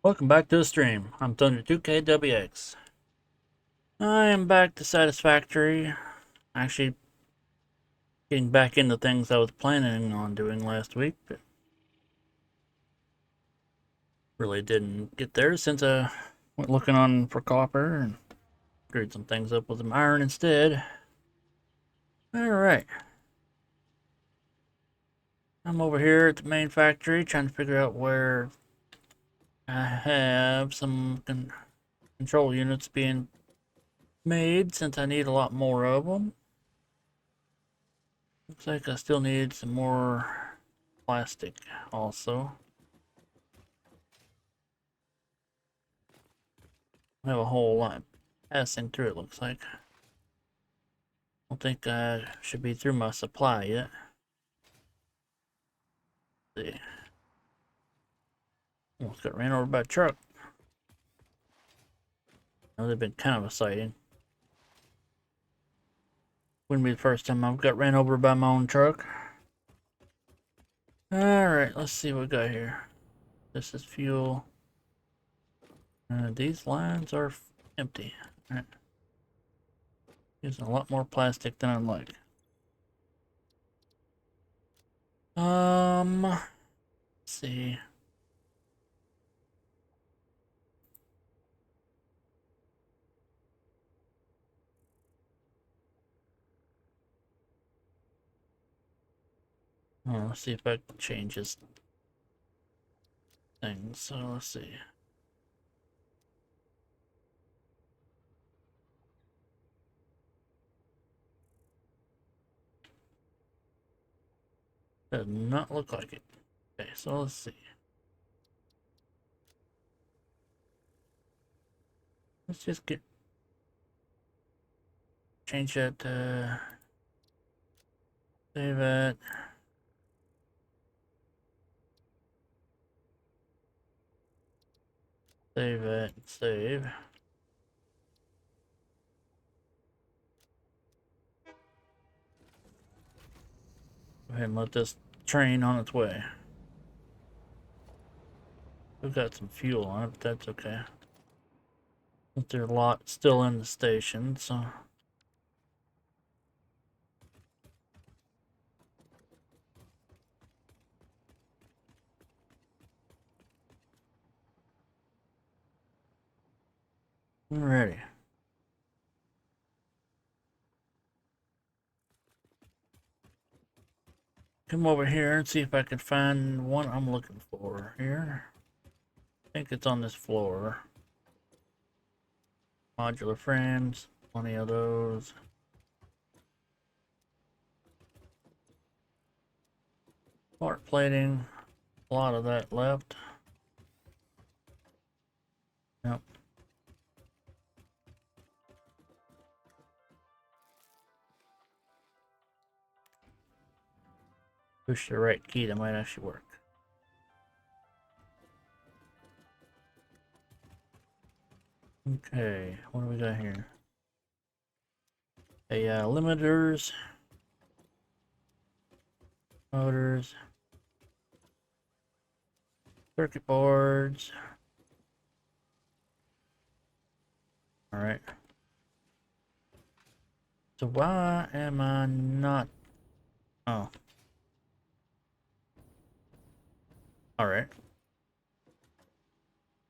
Welcome back to the stream. I'm Thunder2KWX. I am back to Satisfactory. Actually, getting back into things I was planning on doing last week, but really didn't get there since I went looking on for copper and screwed some things up with some iron instead. Alright. I'm over here at the main factory trying to figure out where I have some control units being made since I need a lot more of them. Looks like I still need some more plastic also. I have a whole lot passing through, it looks like. I don't think I should be through my supply yet. Let's see. Almost got ran over by a truck. Now they've been kind of a sighting. Wouldn't be the first time I've got ran over by my own truck. Alright, let's see what we got here. This is fuel. These lines are empty. All right. Using a lot more plastic than I'd like. Let's see. Oh, let's see if I can change this thing. So let's see. Does not look like it. Okay, so let's see. Let's just change that to save it. Save it, save. Go ahead and let this train on its way. We've got some fuel on it, but that's okay. But there's a lot still in the station, so. Alrighty. Come over here and see if I can find one I'm looking for here. I think it's on this floor. Modular frames, plenty of those. Part plating, a lot of that left. Yep. Push the right key, that might actually work. Okay, what do we got here? AI limiters, motors, circuit boards. Alright. So why am I not... Oh. Alright.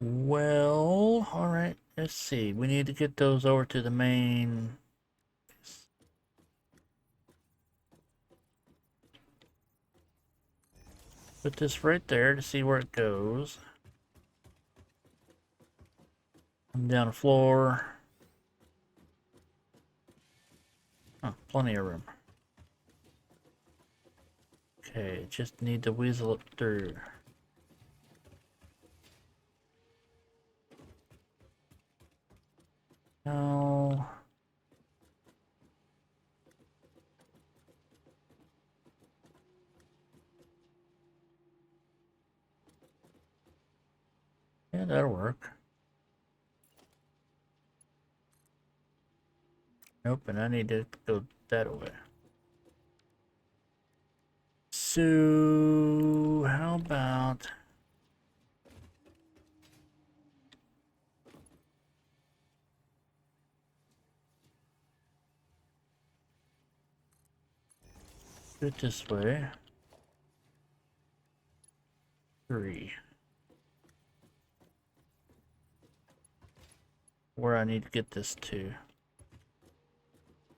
Well, alright. Let's see. We need to get those over to the main... Put this right there to see where it goes. Come down the floor. Oh, plenty of room. Okay, just need to weasel it through. No. Yeah, that'll work. Nope, and I need to go that way. So, how about... Do it this way. 3. Where I need to get this to.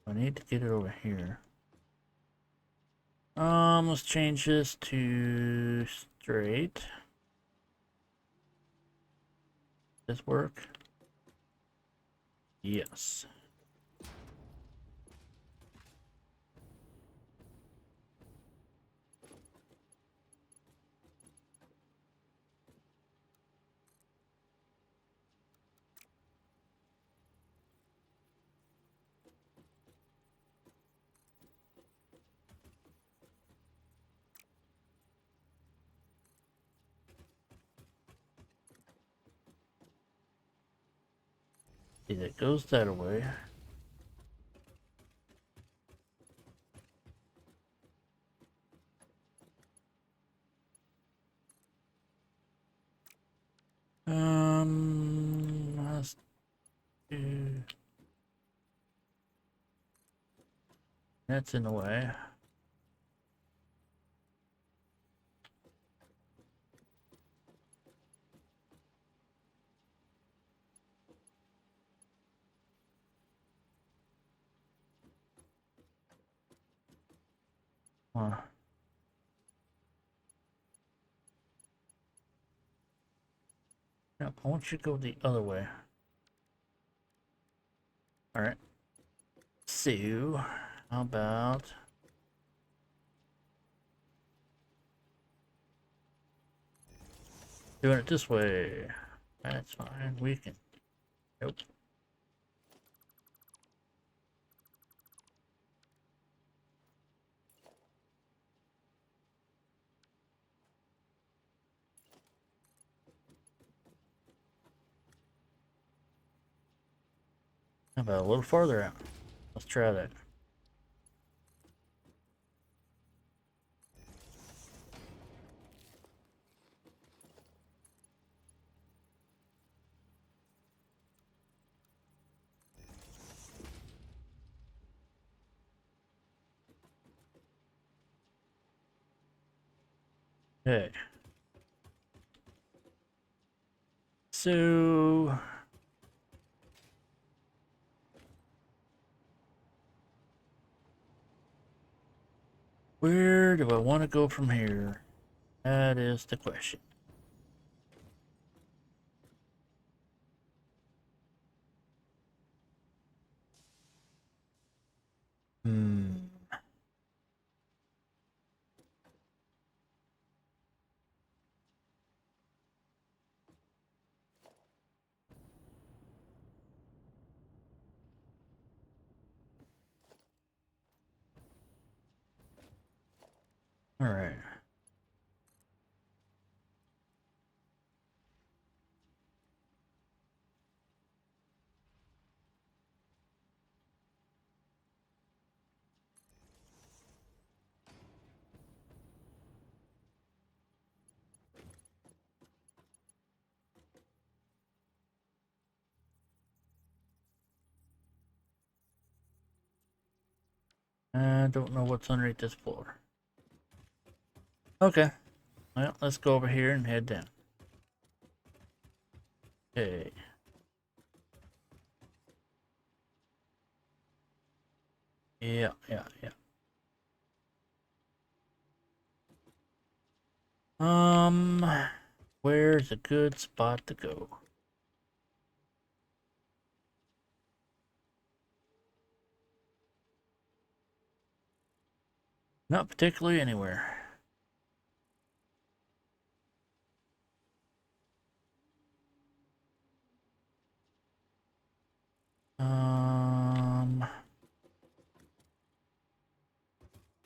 I need to get it over here. Let's change this to straight. Does this work? Yes. See, that goes that way. Let's do... That's in the way. Huh. Now, I want you to go the other way. Alright. So, how about... doing it this way? That's fine. We can... Nope. How about a little farther out? Let's try that. Okay. So... where do I want to go from here? That is the question. Hmm. Alright. I don't know what's underneath this floor. Okay. Well, let's go over here and head down. Okay. Yeah. Where's a good spot to go? Not particularly anywhere.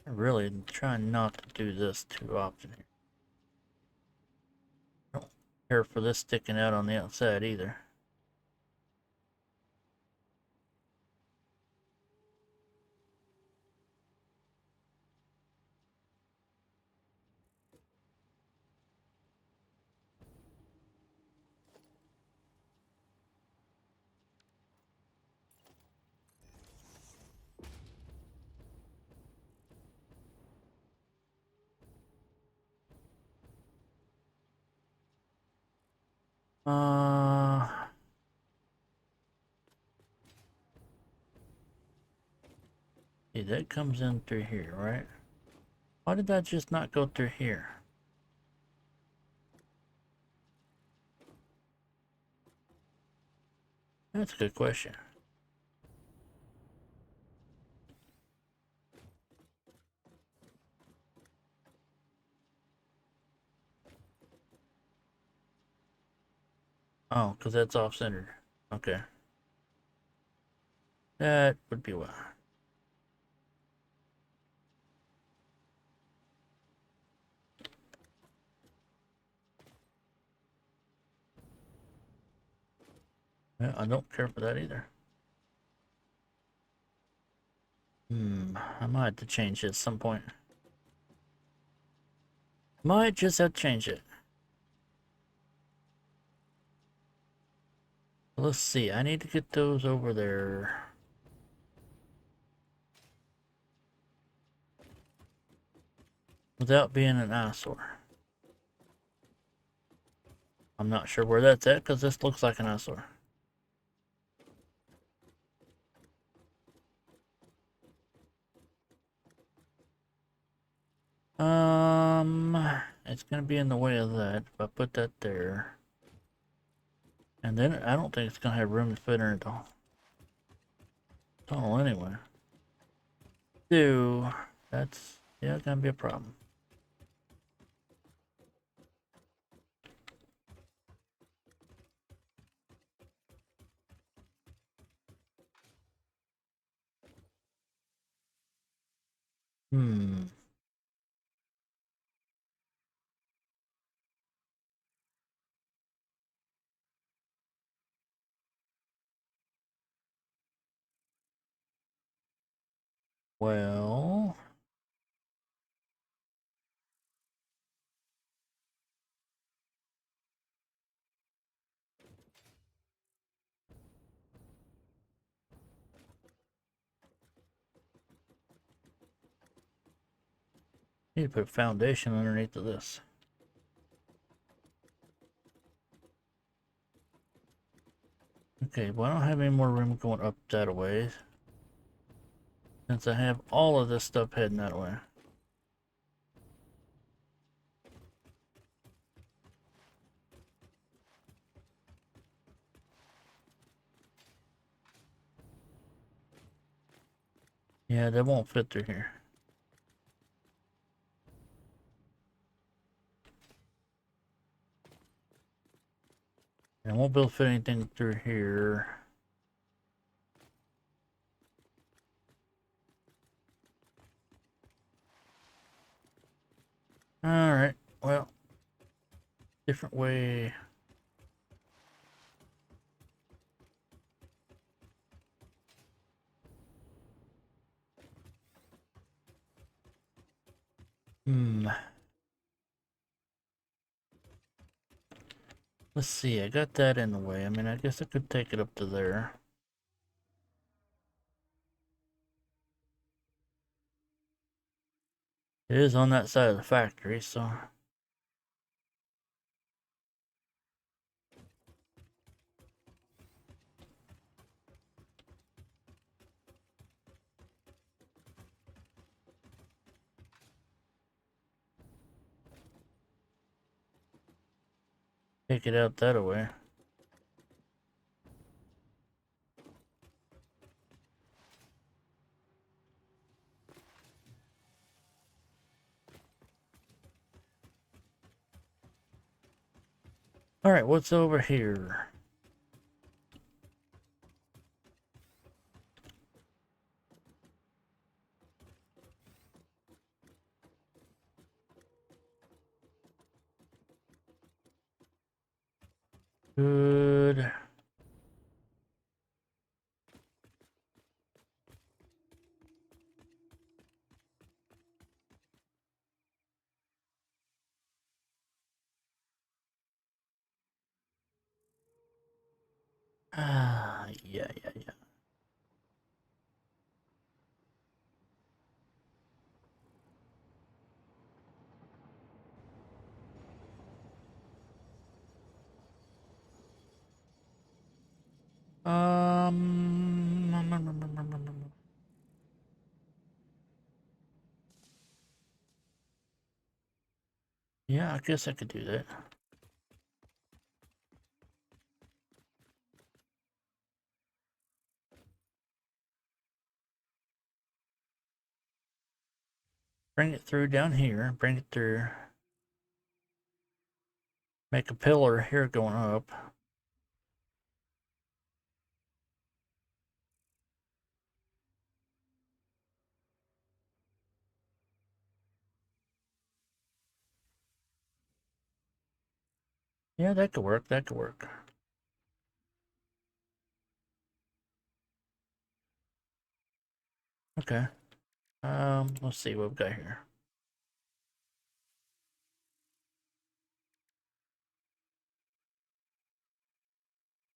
I'm really trying not to do this too often here. Don't care for this sticking out on the outside either. Uh, see, that comes in through here, right? Why did that just not go through here? That's a good question. Oh, because that's off-centered. Okay. That would be why. Yeah, I don't care for that either. I might have to change it at some point. Might just have to change it. Let's see, I need to get those over there. Without being an eyesore. I'm not sure where that's at because this looks like an eyesore. It's gonna be in the way of that if I put that there. And then I don't think it's gonna have room to fit in the tunnel anyway. So that's gonna be a problem. Hmm. Well, need to put foundation underneath of this. Okay, well I don't have any more room going up that way. Since I have all of this stuff heading that way. Yeah, that won't fit through here. I won't be able to fit anything through here. Alright, well, different way. Let's see, I got that in the way. I mean, I guess I could take it up to there. It is on that side of the factory, so... take it out that way. Alright, what's over here? Good. Ah, yeah. Um, yeah, I guess I could do that. Bring it through down here. Bring it through. Make a pillar here going up. Yeah, that could work. That could work. Okay. Let's see what we've got here.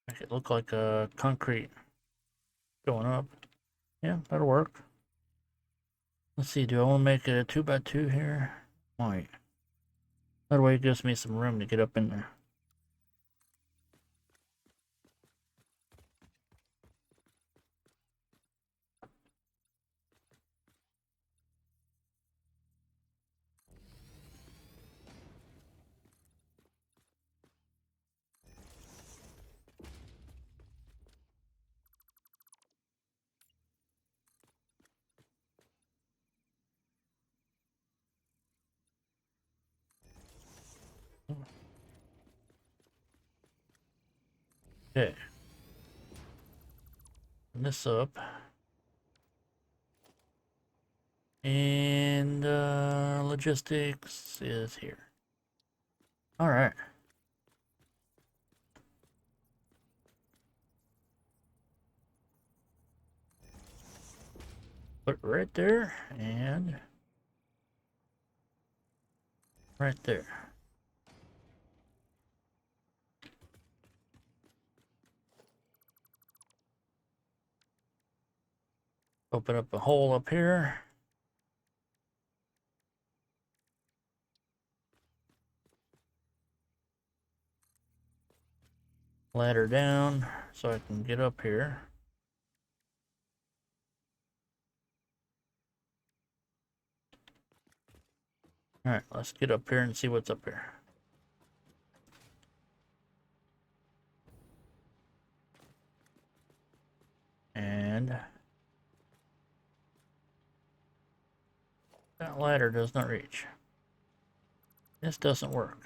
Make it look like a concrete going up. Yeah, that'll work. Let's see, do I want to make it a 2x2 here? Might. That way it gives me some room to get up in there. Okay. This up. And logistics is here. All right. Put it right there and right there. Open up a hole up here. Ladder down so I can get up here. All right, let's get up here and see what's up here. And that ladder does not reach. This doesn't work.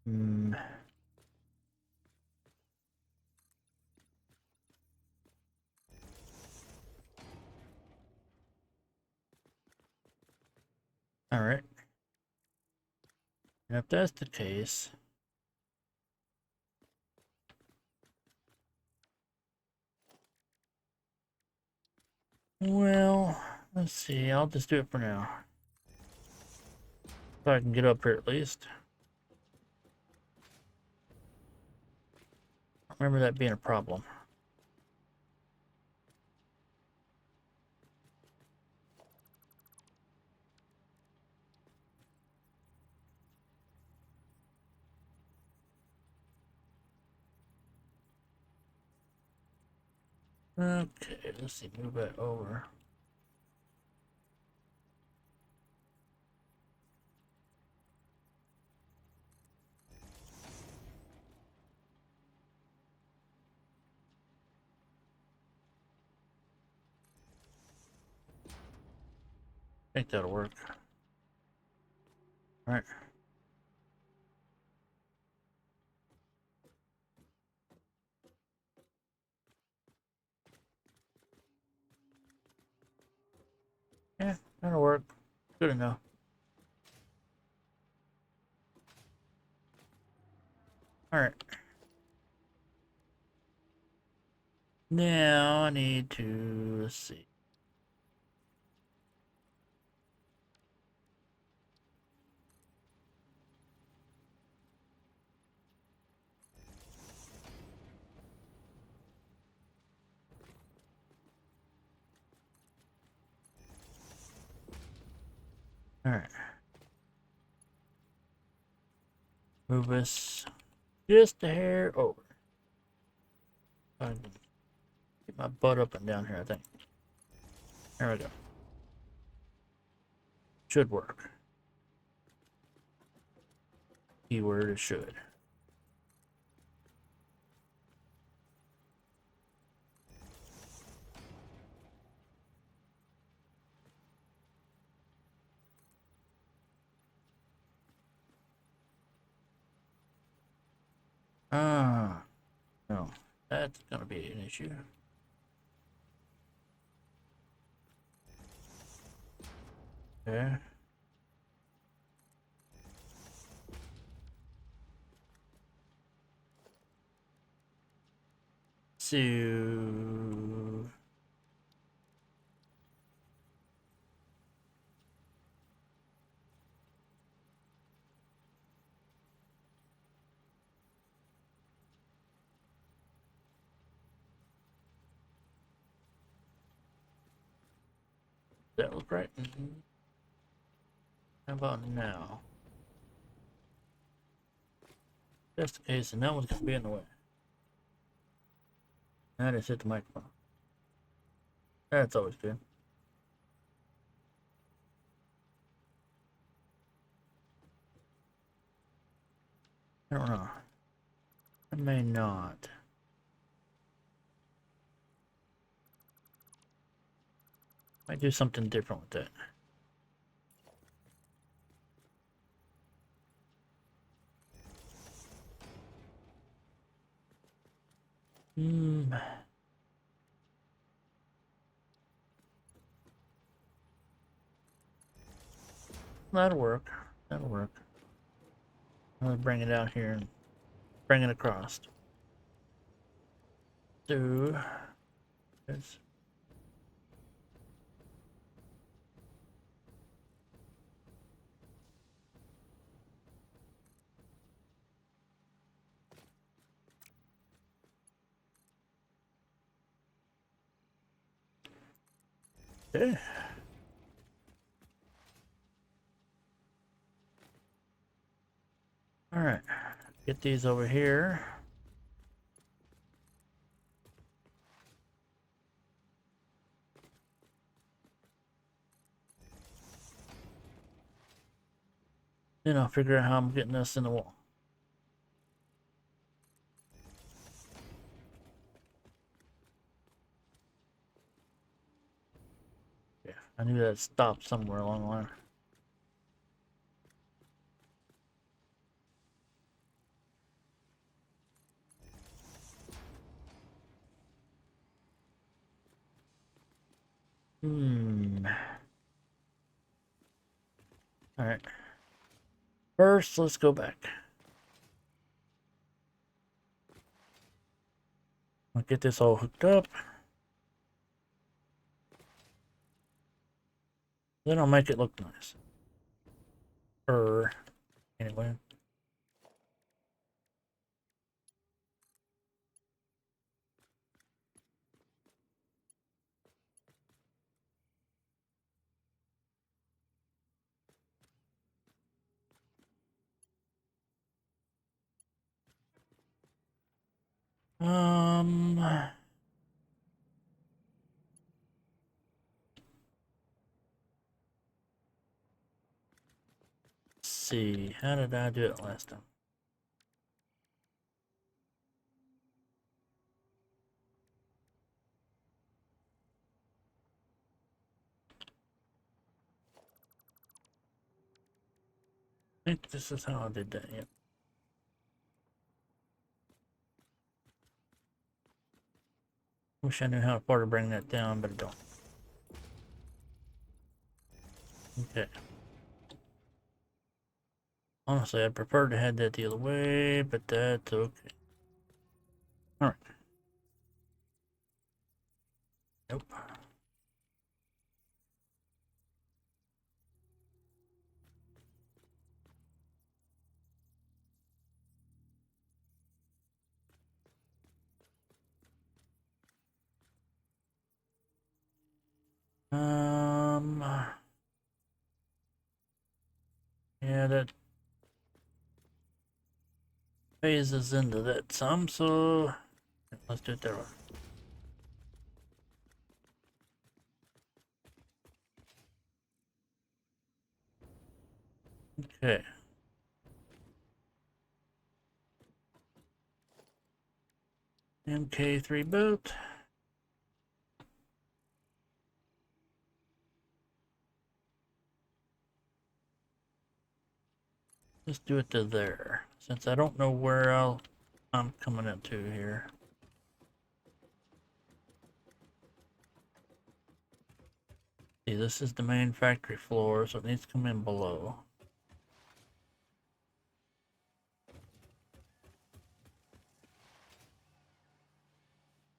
Hmm. All right. And if that's the case, well, let's see. I'll just do it for now. So I can get up here at least. I remember that being a problem. Okay, let's see. Move that over. I think that'll work. All right. Yeah, that'll work. Good enough. All right. Now I need to, let's see. Alright. Move us just a hair over. I can get my butt up and down here, I think. There we go. Should work. Keyword is should. Ah, no. That's gonna be an issue. Okay. So that was right. How about now? Just in case, and that one's gonna be in the way. I just hit the microphone. That's always good. I don't know. I may not. Might do something different with that. That'll work. That'll work. I'll bring it out here and bring it across. Do this. Okay. All right. Get these over here. Then I'll figure out how I'm getting this in the wall. Yeah, I knew that stopped somewhere along the line. All right. First, let's go back. I'll get this all hooked up. Then I'll make it look nice. Anyway. Let's see. How did I do it last time? I think this is how I did that, yep. Wish I knew how far to bring that down, but I don't. Okay. Honestly, I'd prefer to head that the other way, but that's okay. Alright. Nope. Um, Yeah, that phases into that some, so let's do it that way. Okay. MK3 boat. Let's do it to there, since I don't know where I'm coming into here. See, this is the main factory floor, so it needs to come in below.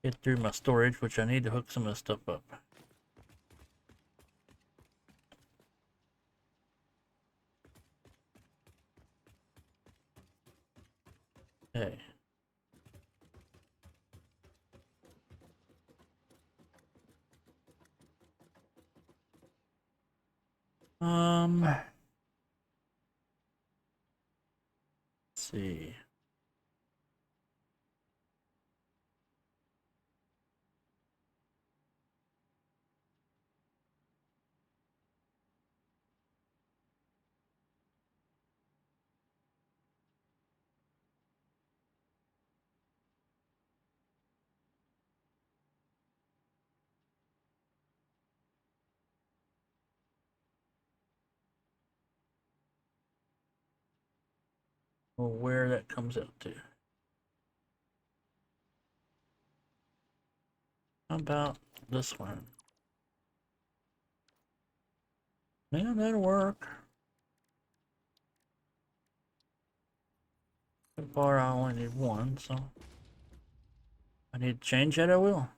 Get through my storage, which I need to hook some of this stuff up. Okay. Let's see. Well, where that comes out to. How about this one? Yeah, that'll work. So far, I only need one, so I need to change that, I will.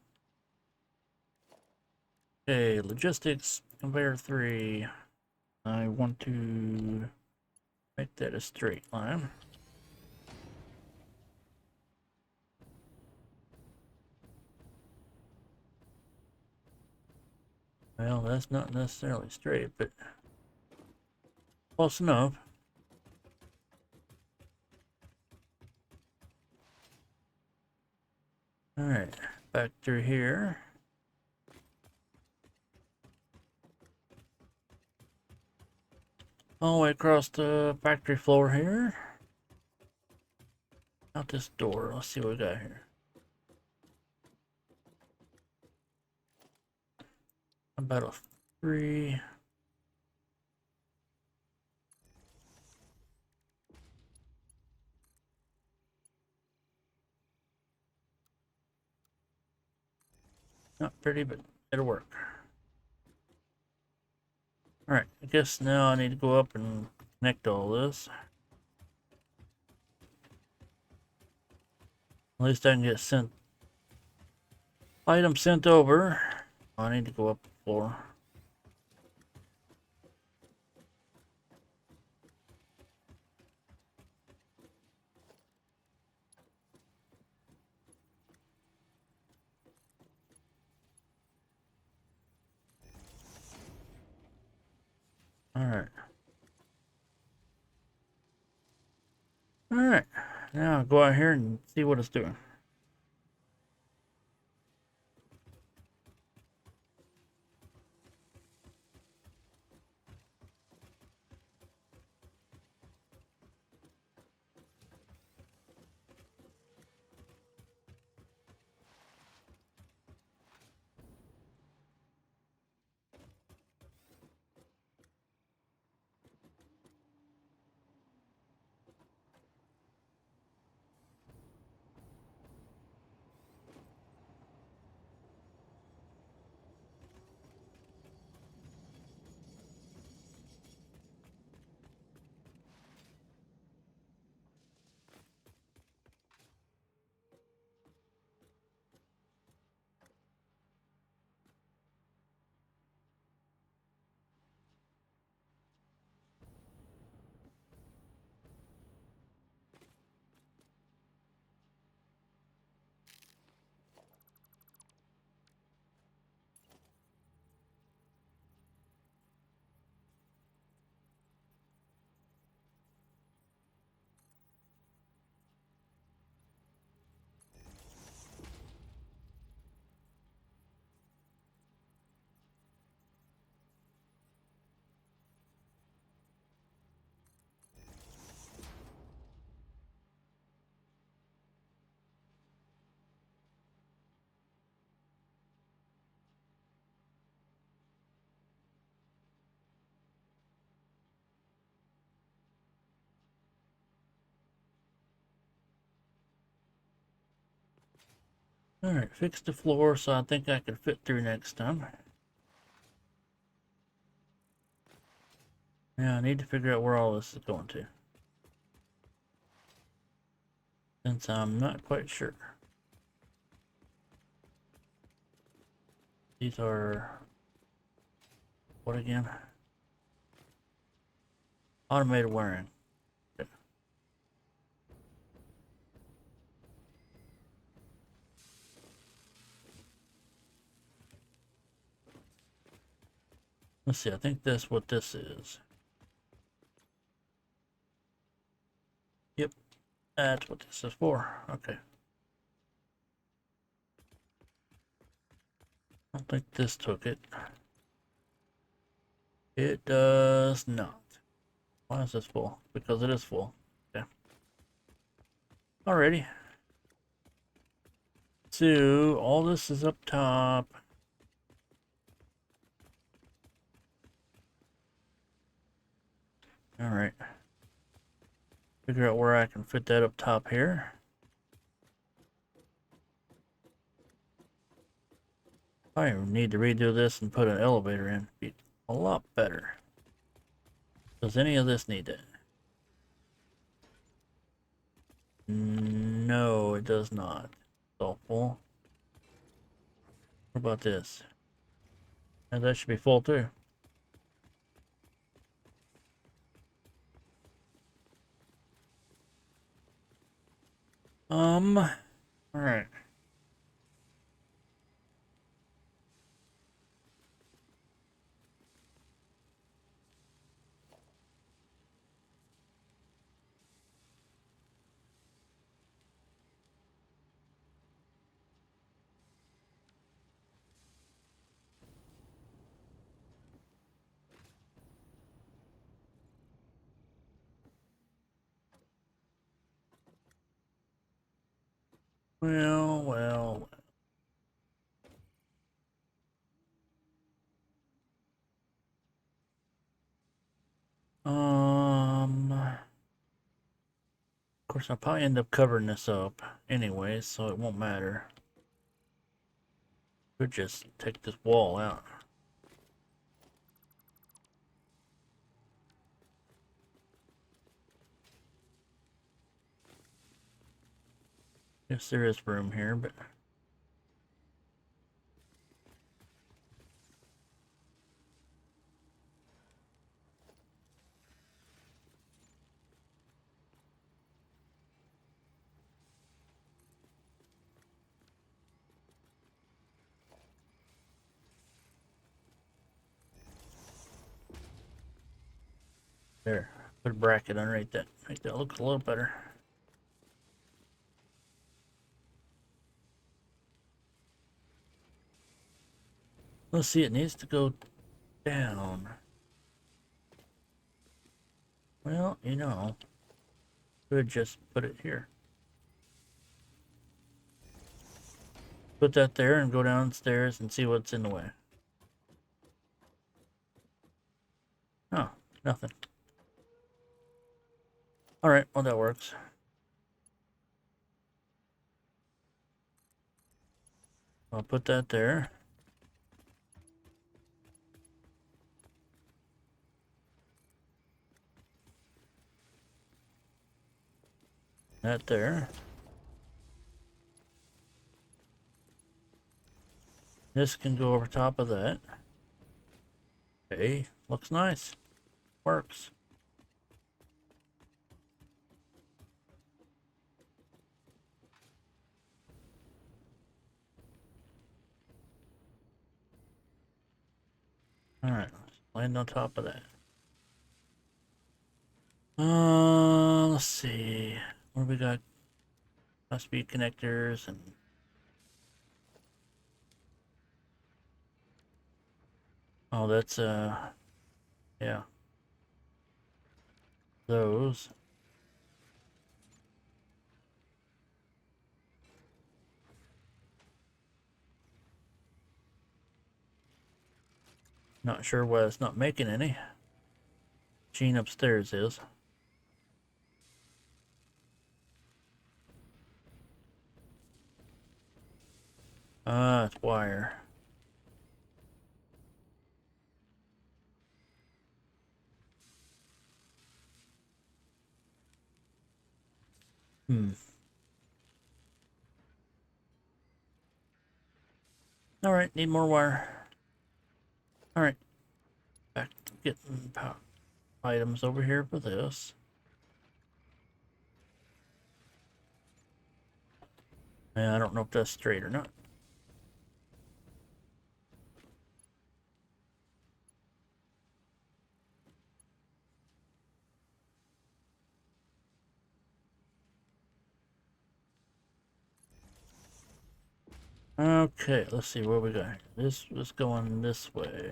Okay, logistics, conveyor 3. I want to make that a straight line. Well, that's not necessarily straight, but close enough. Alright, back through here. All the way across the factory floor here. Out this door. Let's see what we got here. About a 3. Not pretty, but it'll work. Alright, I guess now I need to go up and connect all this. At least I can get sent items sent over. I need to go up the floor. Alright. Alright. Now I'll go out here and see what it's doing. Alright, fix the floor so I think I can fit through next time. Now I need to figure out where all this is going to, since I'm not quite sure. These are, what again? Automated wiring. Okay. Let's see, I think that's what this is. Yep, that's what this is for. Okay. I don't think this took it. It does not. Why is this full? Because it is full. Okay. Alrighty. So, all this is up top. Alright. Figure out where I can fit that up top here. I need to redo this and put an elevator in. Be a lot better. Does any of this need it? No, it does not. It's all full. What about this? And that should be full too. Alright. Well. Of course, I'll probably end up covering this up anyway, so it won't matter. Could just take this wall out. Yes, there is room here, but there. Put a bracket underneath that. Make that look a little better. Let's see, it needs to go down. Well, you know, could just put it here. Put that there and go downstairs and see what's in the way. Oh, nothing. Alright, well that works. I'll put that there. That there. This can go over top of that. Okay, looks nice. Works. Alright, land on top of that. Let's see. What do we got? Must be connectors and oh, that's yeah. Those. Not sure why it's not making any. Gene upstairs is. Ah, it's wire. Hmm. Alright, need more wire. Alright, back to getting items over here for this. Yeah, I don't know if that's straight or not. Okay, let's see where we got. This was going this way.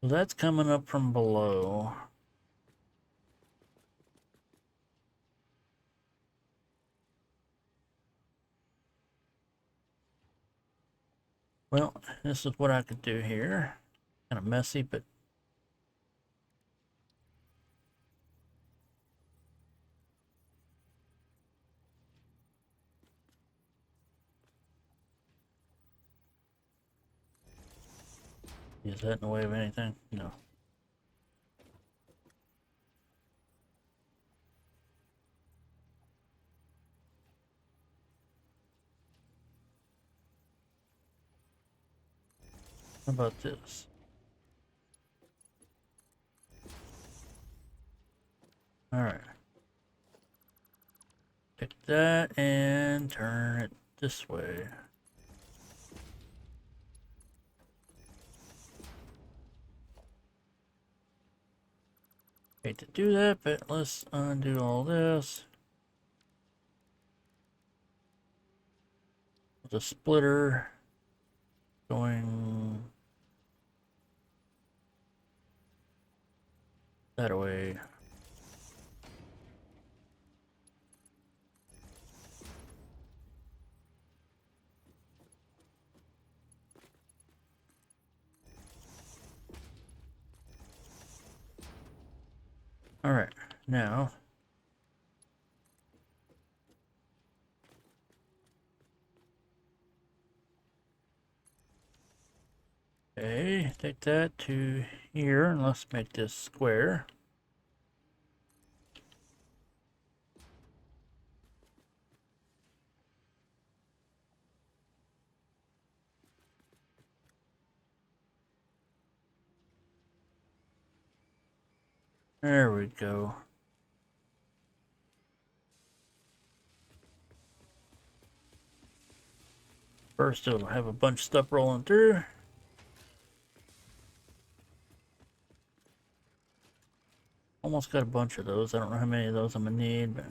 So that's coming up from below. Well, this is what I could do here. Kind of messy, but is that in the way of anything? No. How about this? Alright. Take that and turn it this way. Hate to do that, but let's undo all this. The splitter going that way. Alright, now okay, take that to here and let's make this square. There we go. First it'll have a bunch of stuff rolling through. Almost got a bunch of those. I don't know how many of those I'm gonna need, but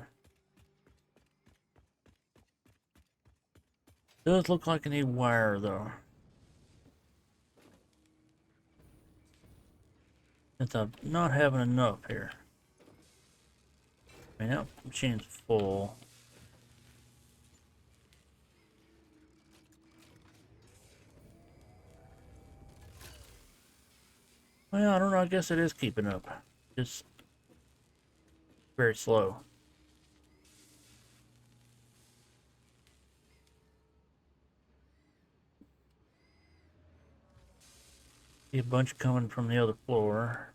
does look like I need wire though. Since I'm not having enough here. I mean, that machine's full. Well, I don't know. I guess it is keeping up. Just very slow. See a bunch coming from the other floor.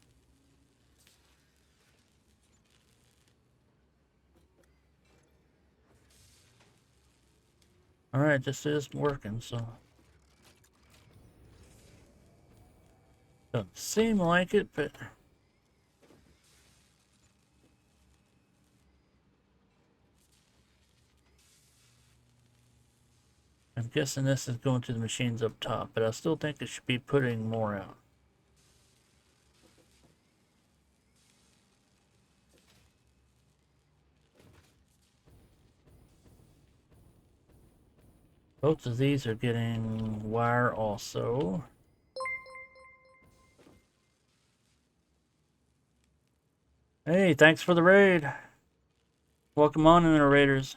Alright, this is working, so. Doesn't seem like it, but. I'm guessing this is going to the machines up top, but I still think it should be putting more out. Both of these are getting wire also. Hey, thanks for the raid. Welcome on in there, raiders.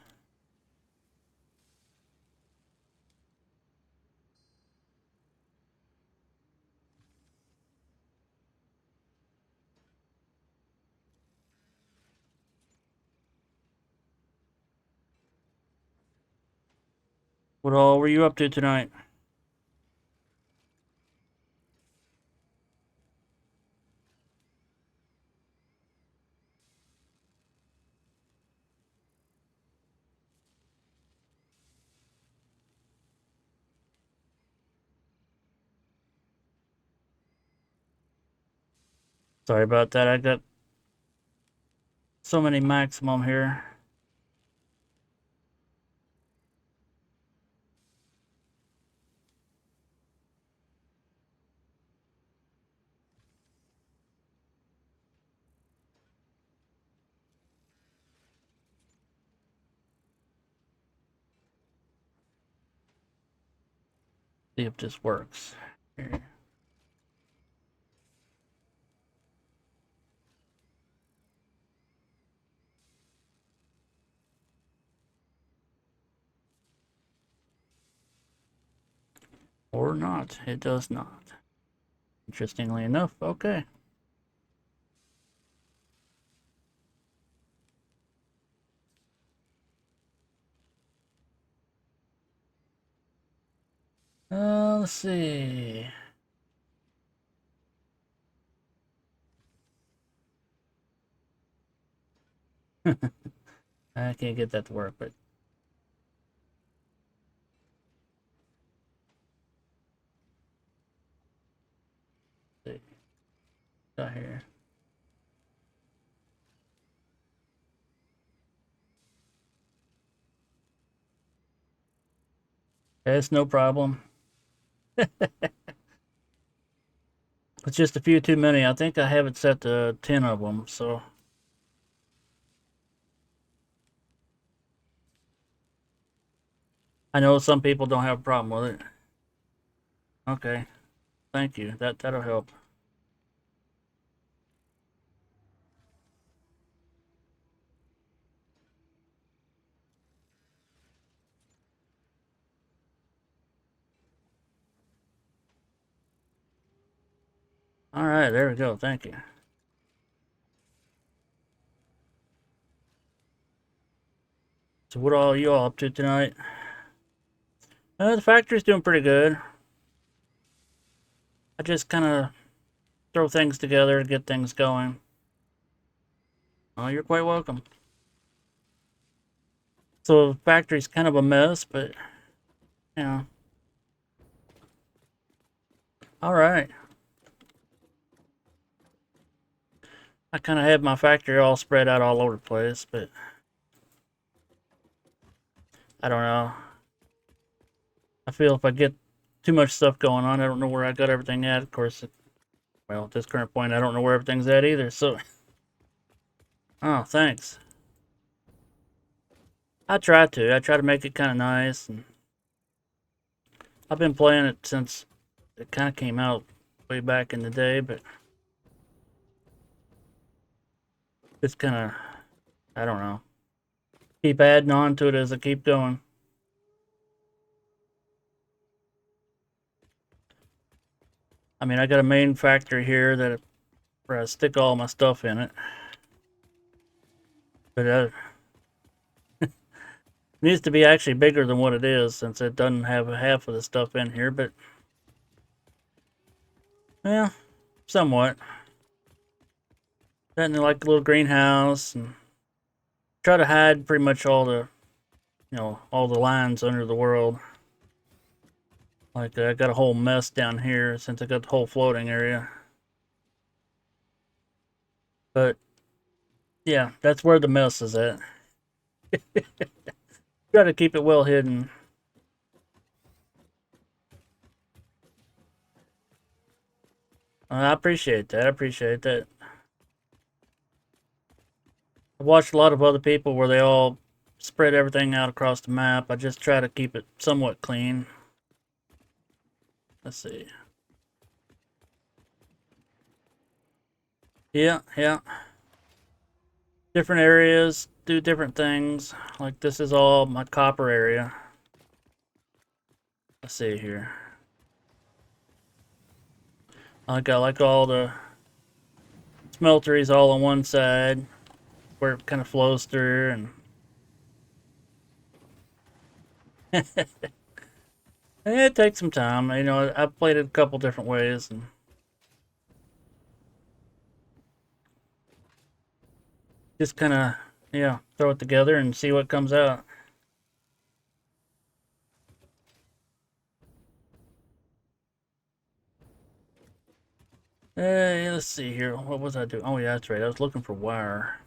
What all were you up to tonight? Sorry about that. I got so many maximum here. See if this works. Here. Or not. It does not. Interestingly enough, okay. Let's see. I can't get that to work, but let's see. Got here. It's no problem. It's just a few too many. I think I have it set to 10 of them, so. I know some people don't have a problem with it. Okay. Thank you. That'll help. All right, there we go. Thank you. So what all you all up to tonight? The factory's doing pretty good. I just kind of throw things together, get things going. Oh, you're quite welcome. So the factory's kind of a mess, but you know. All right. I kind of have my factory all spread out all over the place, but I don't know. I feel if I get too much stuff going on, I don't know where I got everything at. Of course, well, at this current point, I don't know where everything's at either. So, oh, thanks. I try to. I try to make it kind of nice, and I've been playing it since it kind of came out way back in the day, but it's kind of, I don't know. Keep adding on to it as I keep going. I mean, I got a main factory here that where I stick all my stuff in it, but it needs to be actually bigger than what it is since it doesn't have half of the stuff in here. But yeah, somewhat. Then like a little greenhouse and try to hide pretty much all the, all the lines under the world. Like I got a whole mess down here since I got the whole floating area. But yeah, that's where the mess is at. Try to keep it well hidden. I appreciate that. I appreciate that. I've watched a lot of other people where they all spread everything out across the map. I just try to keep it somewhat clean. Let's see. Yeah, yeah. Different areas do different things. Like this is all my copper area. Let's see here. I got like all the smelteries all on one side where it kind of flows through, and It takes some time. You know, I've played it a couple different ways and just kind of, yeah, throw it together and see what comes out. Let's see here. What was I doing? Oh, yeah, that's right. I was looking for wire.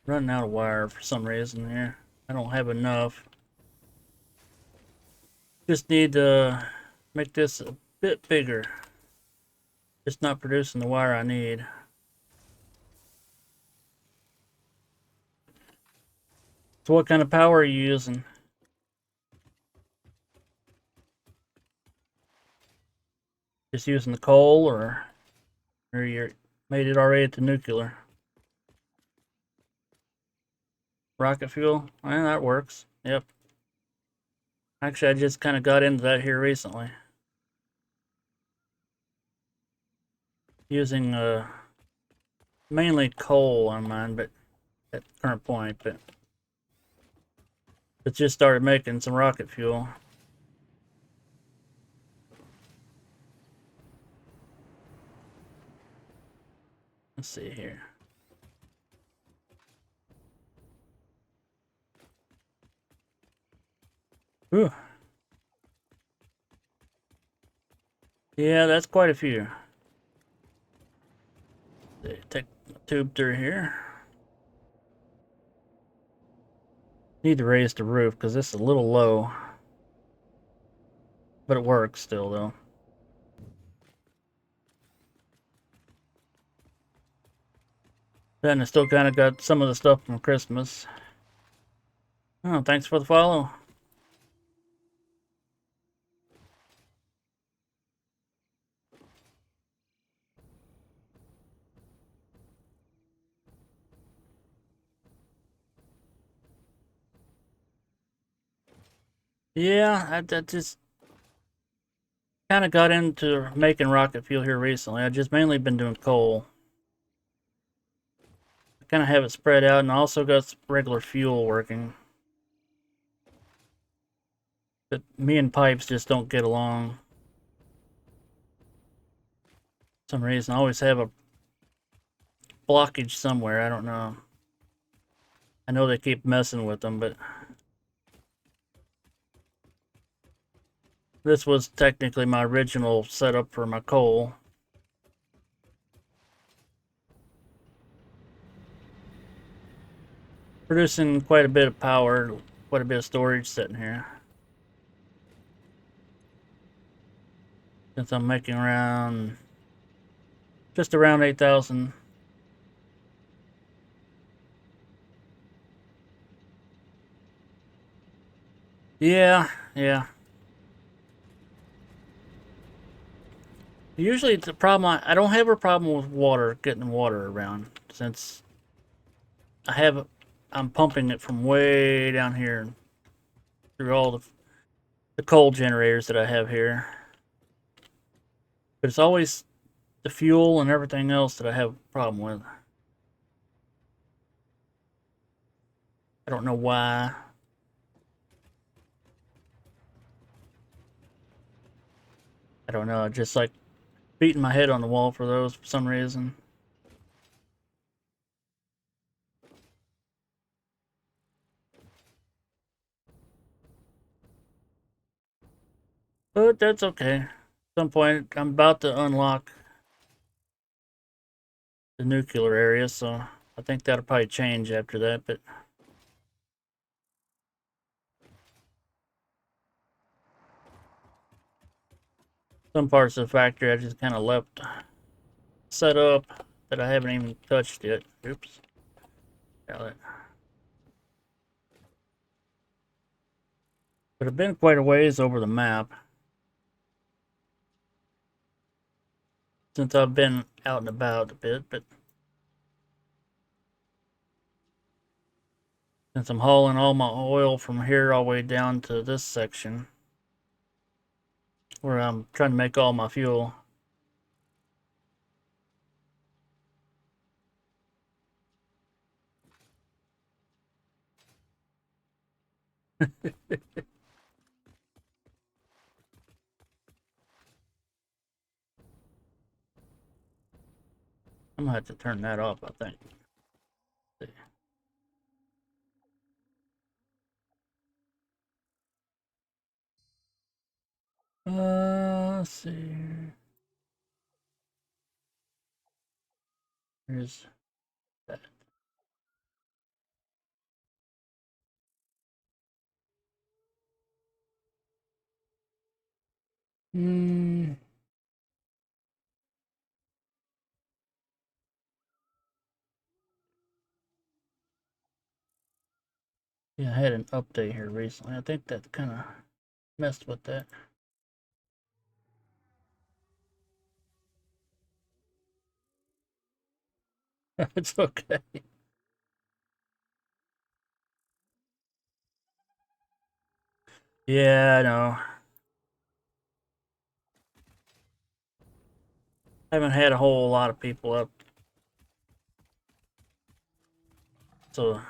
Running out of wire for some reason here. I don't have enough. Just need to make this a bit bigger. It's not producing the wire I need. So what kind of power are you using? Just using the coal or you made it already to nuclear? Rocket fuel? Well, that works. Yep. Actually, I just kind of got into that here recently. Using mainly coal on mine, but at the current point, but it just started making some rocket fuel. Let's see here. Ooh. Yeah, that's quite a few. Take the tube through here. Need to raise the roof because this is a little low. But it works still, though. Then I still kind of got some of the stuff from Christmas. Oh, thanks for the follow. Yeah, I just kind of got into making rocket fuel here recently. I've just mainly been doing coal. I kind of have it spread out, and I also got regular fuel working. But me and pipes just don't get along. For some reason, I always have a blockage somewhere. I don't know. I know they keep messing with them, but this was technically my original setup for my coal. Producing quite a bit of power, quite a bit of storage sitting here. Since I'm making around, just around 8,000. Yeah, yeah. Usually it's a problem, I don't have a problem with water, getting water around, since I have, I'm pumping it from way down here through all the coal generators that I have here. But it's always the fuel and everything else that I have a problem with. I don't know why. I don't know, just like beating my head on the wall for those for some reason. But that's okay. At some point, I'm about to unlock the nuclear area, so I think that'll probably change after that. But some parts of the factory I just kind of left set up that I haven't even touched yet. Oops. Got it. But I've been quite a ways over the map since I've been out and about a bit, but since I'm hauling all my oil from here all the way down to this section where I'm trying to make all my fuel. I'm gonna have to turn that off, I think. Let's see. Here's that. Hmm. Yeah, I had an update here recently. I think that kind of messed with that. It's okay. Yeah, I know. I haven't had a whole lot of people up, so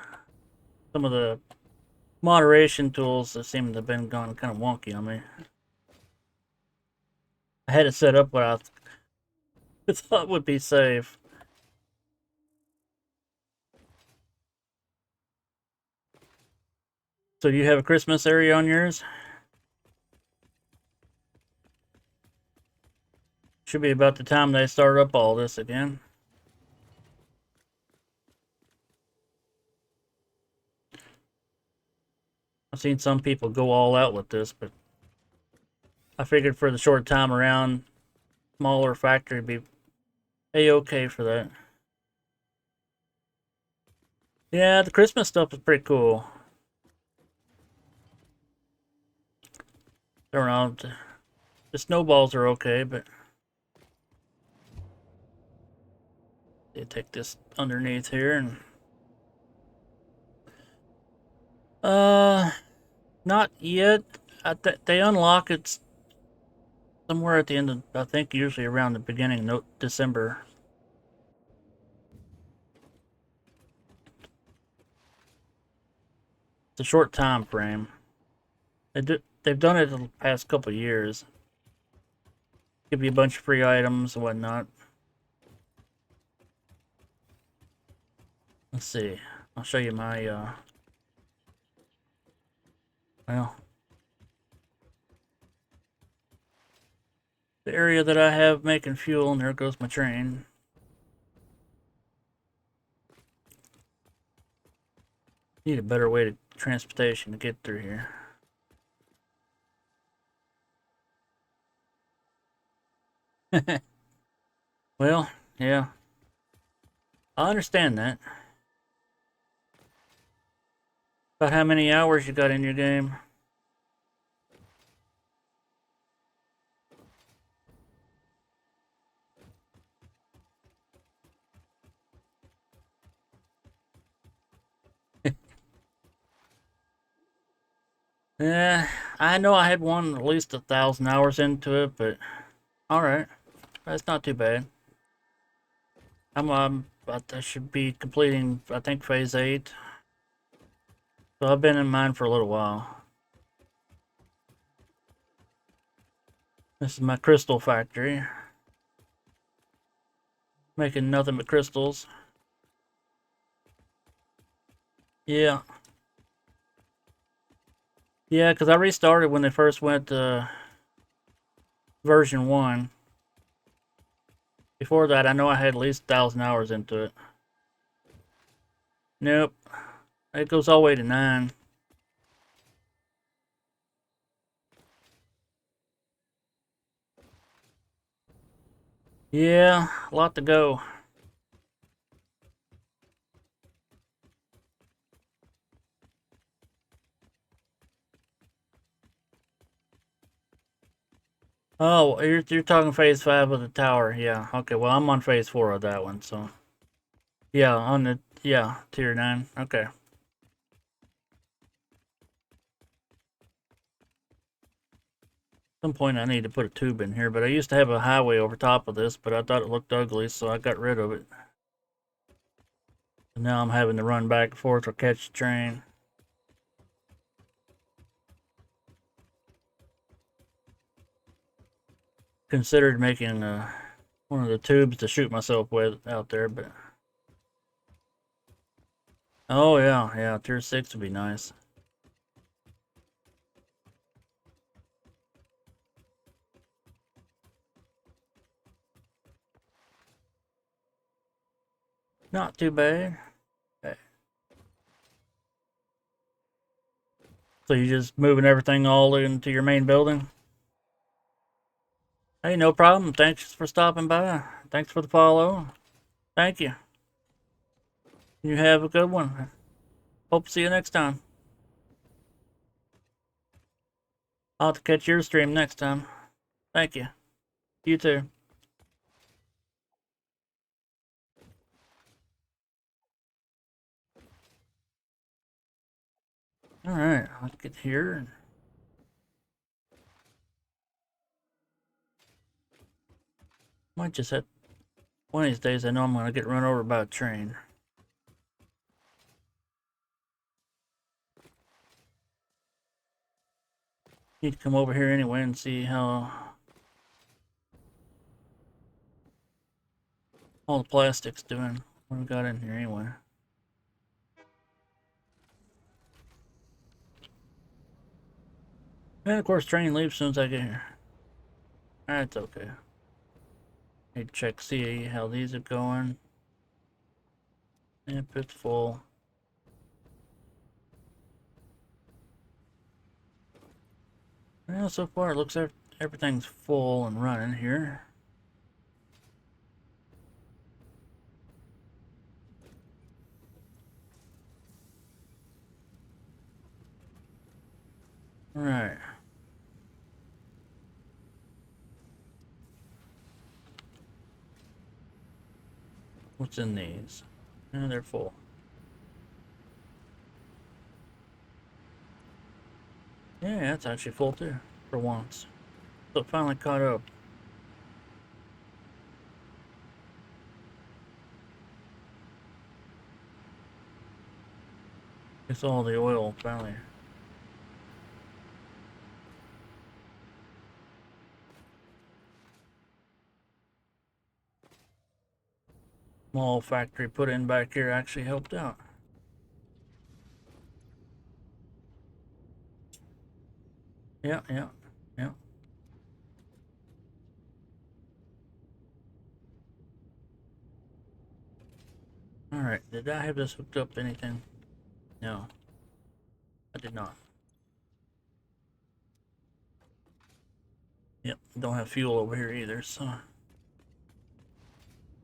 some of the moderation tools that seem to have been gone kind of wonky on me. I had it set up what I thought would be safe. So do you have a Christmas area on yours? Should be about the time they start up all this again. I've seen some people go all out with this, but I figured for the short time around, smaller factory would be a-okay for that. Yeah, the Christmas stuff is pretty cool. I don't know. The snowballs are okay, but they take this underneath here and uh not yet. They unlock it somewhere at the end of, I think usually around the beginning of December. It's a short time frame. They've done it the past couple of years. Give you a bunch of free items and whatnot. Let's see. I'll show you my well, the area that I have making fuel, and there goes my train. Need a better way to transportation to get through here. Well, yeah. I understand that. About how many hours you got in your game? Yeah, I know I had one at least 1,000 hours into it, but alright. That's not too bad. I should be completing, I think, phase 8. So I've been in mine for a little while. This is my crystal factory. Making nothing but crystals. Yeah. Yeah, because I restarted when they first went to version 1. Before that, I know I had at least 1,000 hours into it. Nope. It goes all the way to 9. Yeah, a lot to go. Oh, you're talking phase 5 of the tower. Yeah. Okay. Well, I'm on phase 4 of that one. So yeah, on the tier 9. Okay. At some point, I need to put a tube in here, but I used to have a highway over top of this, but I thought it looked ugly, so I got rid of it. And now I'm having to run back and forth or catch the train. Considered making one of the tubes to shoot myself with out there, but oh yeah, tier 6 would be nice. Not too bad. Okay. So you just moving everything all into your main building? Hey, no problem. Thanks for stopping by. Thanks for the follow. Thank you. You have a good one. Hope to see you next time. I'll have to catch your stream next time. Thank you. You too. Alright, let's get here. Might just have one of these days. I know I'm gonna get run over by a train. Need to come over here anyway and see how all the plastic's doing. What we got in here anyway. And of course, train leaves as soon as I get here. That's okay. Need to check, see how these are going. Yep, it's full. Well, so far it looks like everything's full and running here. Alright. What's in these? They're full. Yeah, that's actually full too, for once. So it finally caught up. It's all the oil finally. Small factory put in back here actually helped out. Yeah. Alright, did I have this hooked up to anything? No, I did not. Yep, don't have fuel over here either, so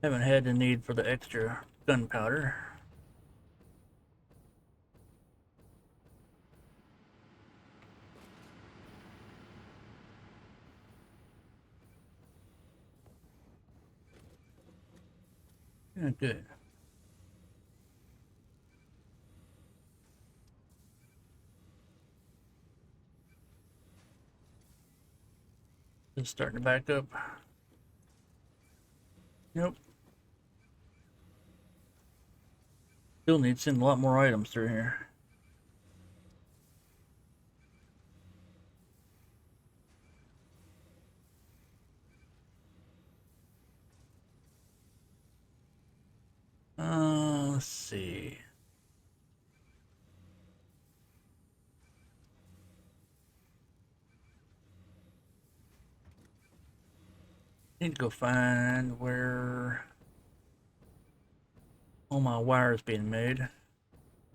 haven't had the need for the extra gunpowder. Yeah, good. Just starting to back up. Nope. Still need to send a lot more items through here. Let's see. Need to go find where all my wires being made,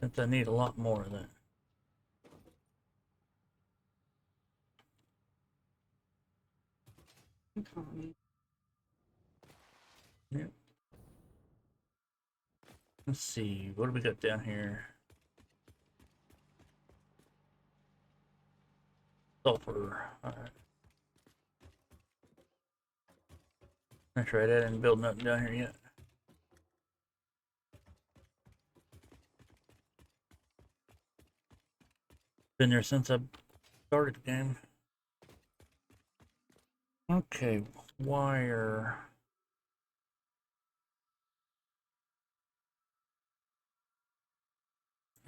since I need a lot more of that. Yep. Let's see, what do we got down here? Sulfur. Alright. That's right, I didn't build nothing down here yet. Been there since I started the game. Okay, wire.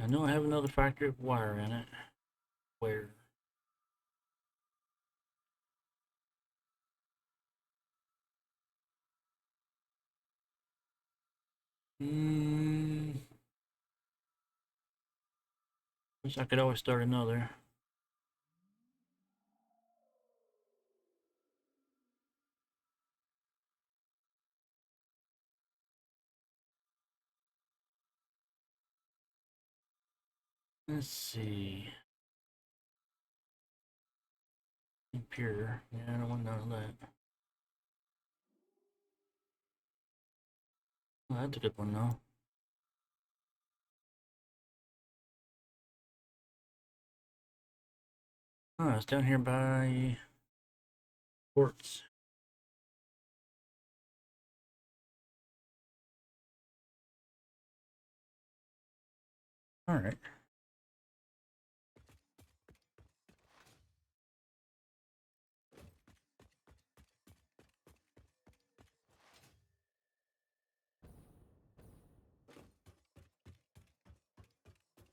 I know I have another factory of wire in it. Where? Wish I could always start another. Let's see. Impure. Yeah, I don't want none of that. Oh, that's a good one though. Oh, it's down here by ports. Alright.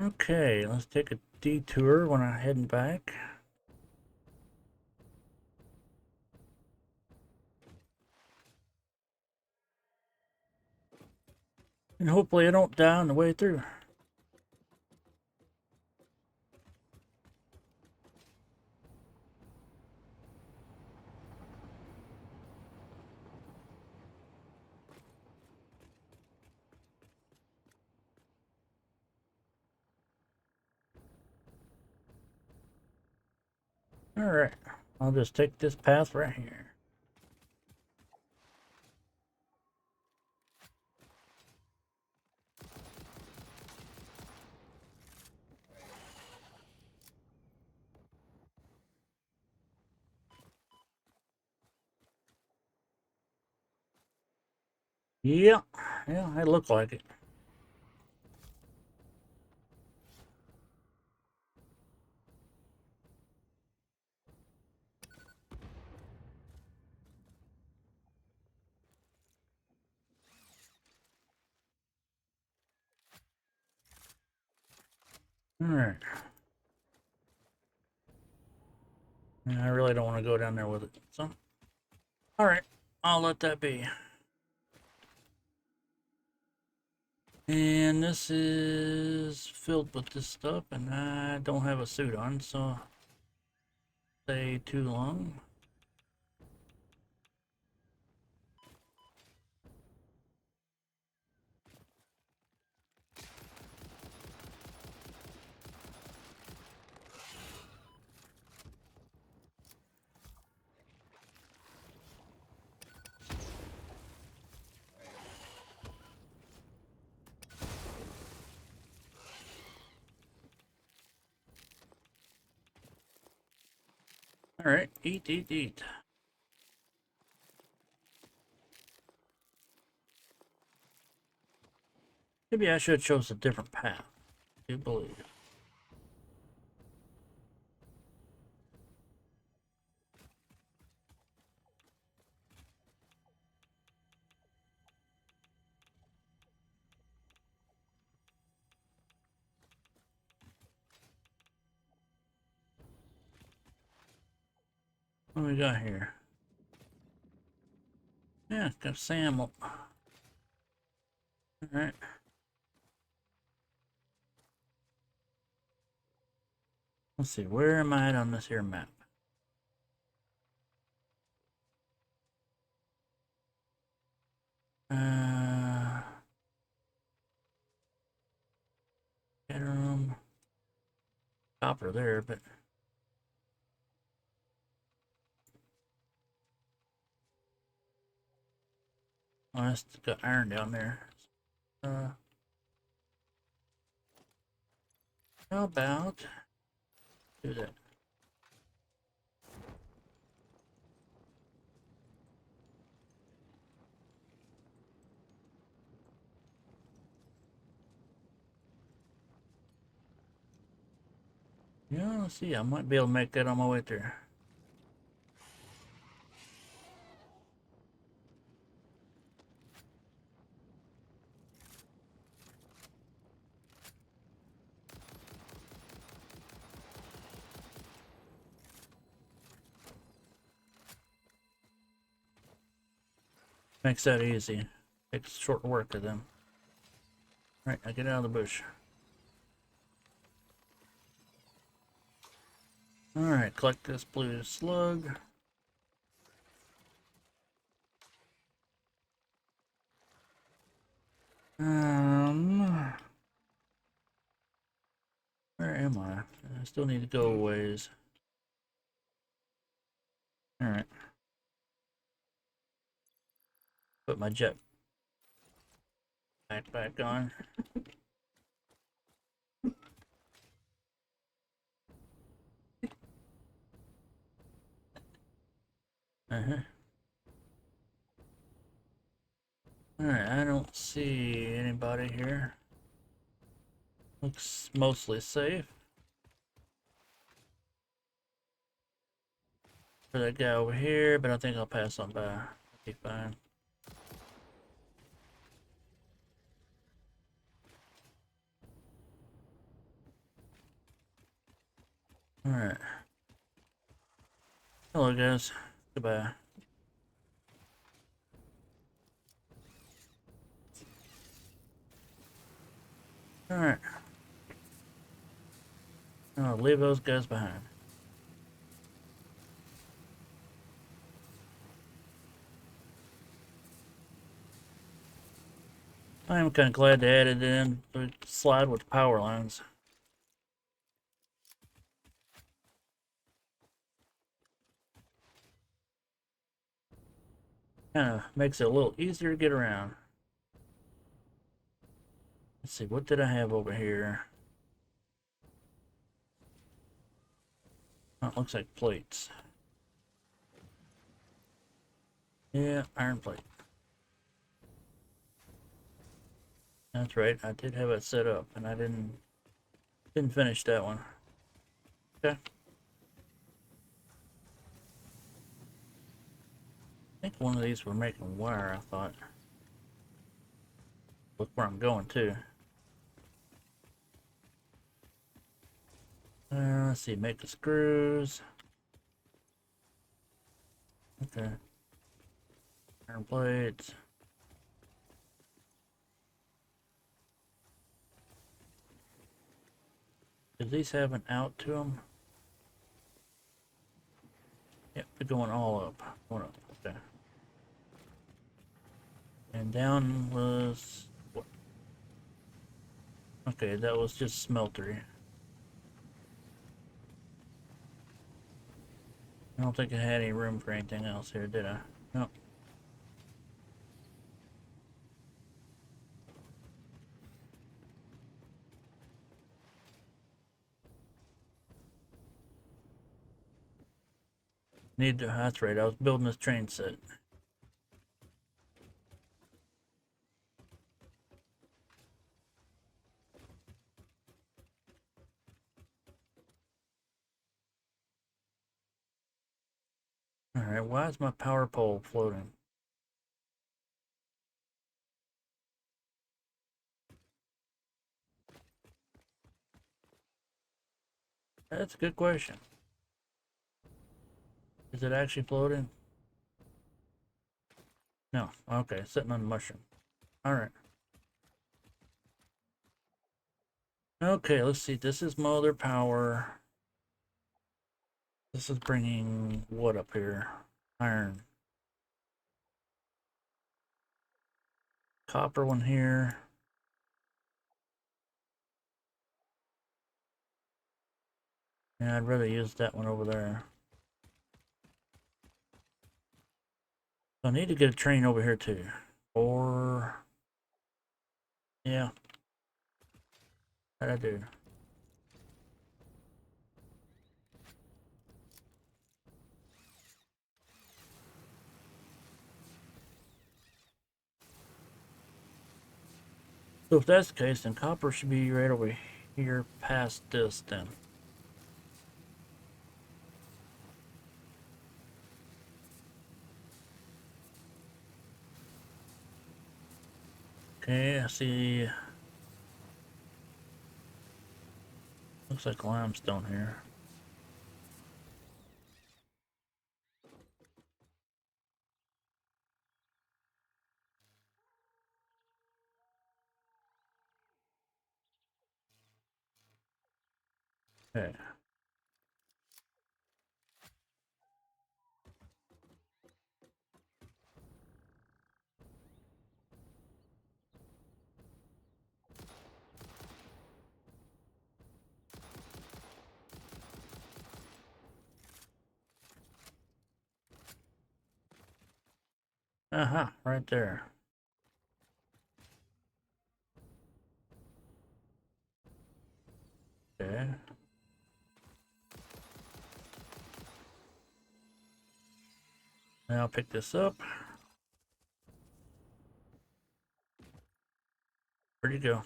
Okay, let's take a detour when I'm heading back. And hopefully I don't die on the way through. Alright, I'll just take this path right here. Yeah, yeah, it looked like it. Alright. I really don't want to go down there with it. So, alright, I'll let that be. And this is filled with this stuff, and I don't have a suit on, so stay too long. Alright, eat, eat, eat. Maybe I should choose a different path. I do believe. What we got here? Yeah, it's got Sam. Alright. Let's see, where am I at on this here map? Bedroom. Copper there, but oh, it's got iron down there. How about do that? Yeah, let's see. I might be able to make that on my way through. Makes that easy. Takes short work of them. Right, now get out of the bush. Alright, collect this blue slug. Where am I? I still need to go a ways. Alright. Put my jet back on. Alright, I don't see anybody here. Looks mostly safe. For that guy over here, but I think I'll pass on by. I'll be fine. Alright. Hello guys. Goodbye. Alright. I'll leave those guys behind. I am kind of glad they added in the slide with the power lines. Kind of makes it a little easier to get around. Let's see, what did I have over here? Oh, it looks like plates. Yeah, iron plate. That's right, I did have it set up, and I didn't finish that one. Okay. I think one of these were making wire, I thought. Look where I'm going to. Let's see, make the screws. Okay. Iron plates. Do these have an out to them? Yep, they're going all up. Going up. Okay. And down was what? Okay, that was just smeltery. I don't think I had any room for anything else here, did I? Nope. Need to, that's right, I was building this train set. Alright, why is my power pole floating? That's a good question. Is it actually floating? No. Okay, sitting on a mushroom. Alright. Okay, let's see. This is motor power. This is bringing what up here? Iron. Copper one here. Yeah, I'd rather use that one over there. So I need to get a train over here too. Or... yeah. How'd I do? So if that's the case, then copper should be right over here past this then. Okay, I see. Looks like limestone here. Okay. Right there. Okay. Now I'll pick this up. Where'd you go?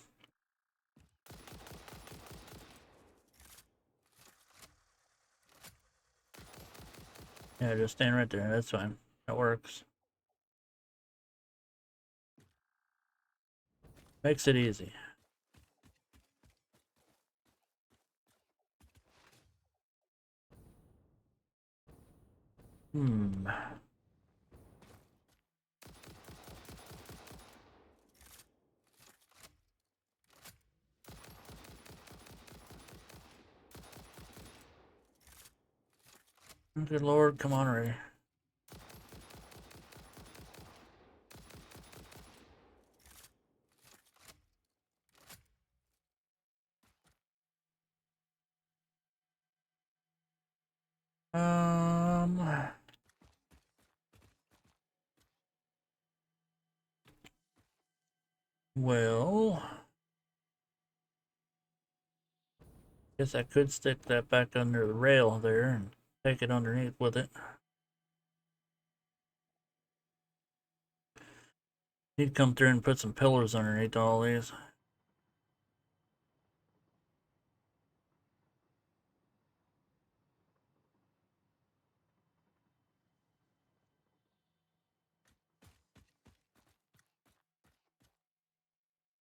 Yeah, just stand right there. That's fine. That works. Makes it easy. Hmm. Good Lord, come on, Ray. Um. Well, guess I could stick that back under the rail there and take it underneath with it. Need to come through and put some pillars underneath all these.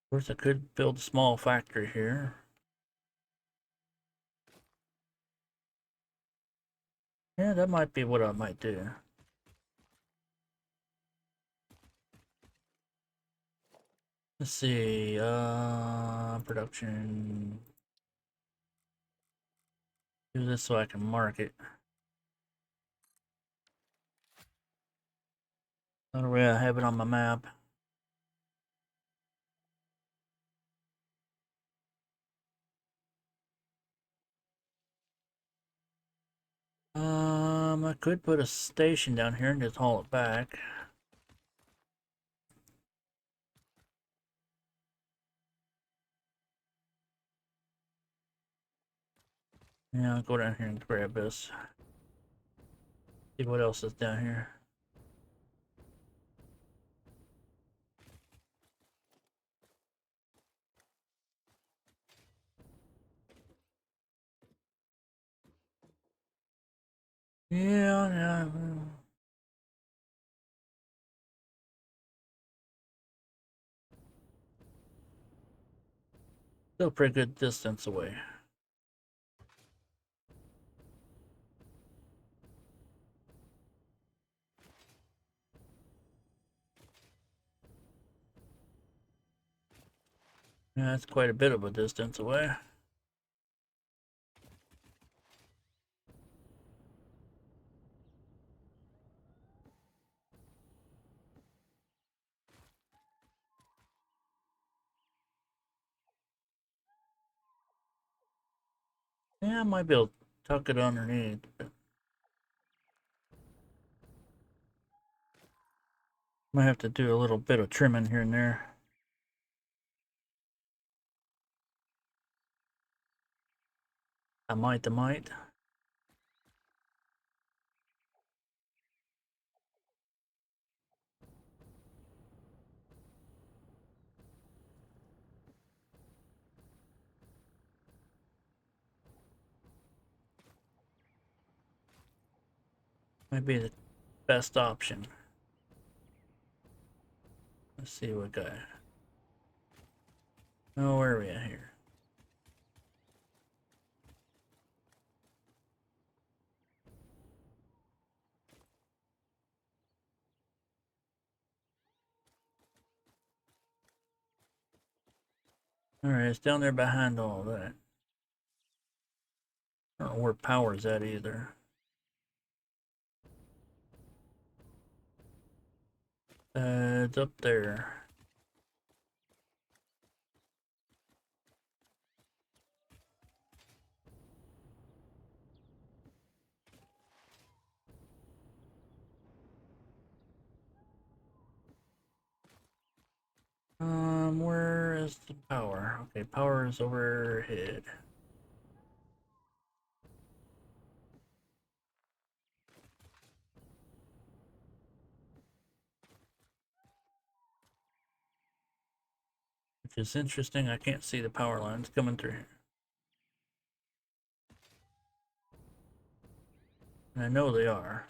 Of course, I could build a small factory here. Yeah, that might be what I might do. Let's see, production. Do this so I can mark it. That way I have it on my map. I could put a station down here and just haul it back. Yeah, I'll go down here and grab this. See what else is down here. Yeah. Still pretty good distance away. Yeah, that's quite a bit of a distance away. Yeah, I might be able to tuck it underneath, but might have to do a little bit of trimming here and there. I might. Might be the best option. Let's see what guy. Oh, where are we at here? Alright, it's down there behind all that. I don't know where power's at either. It's up there. Where is the power? Okay, power is overhead. Which is interesting, I can't see the power lines coming through here. And I know they are.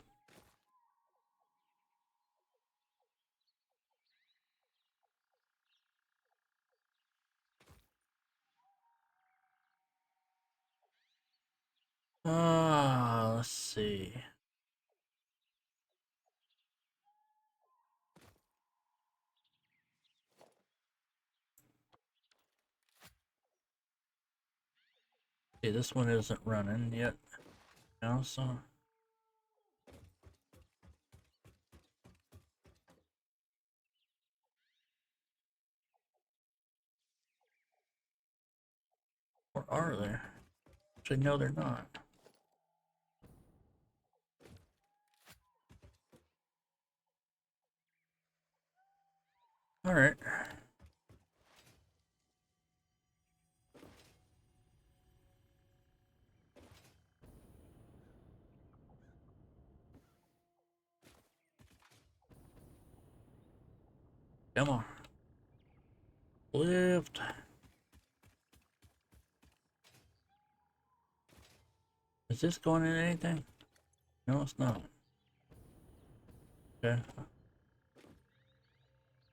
Let's see. Okay, this one isn't running yet. No, so or are they? Actually, no, they're not. All right. Come on. Lift. Is this going in anything? No, it's not. Okay.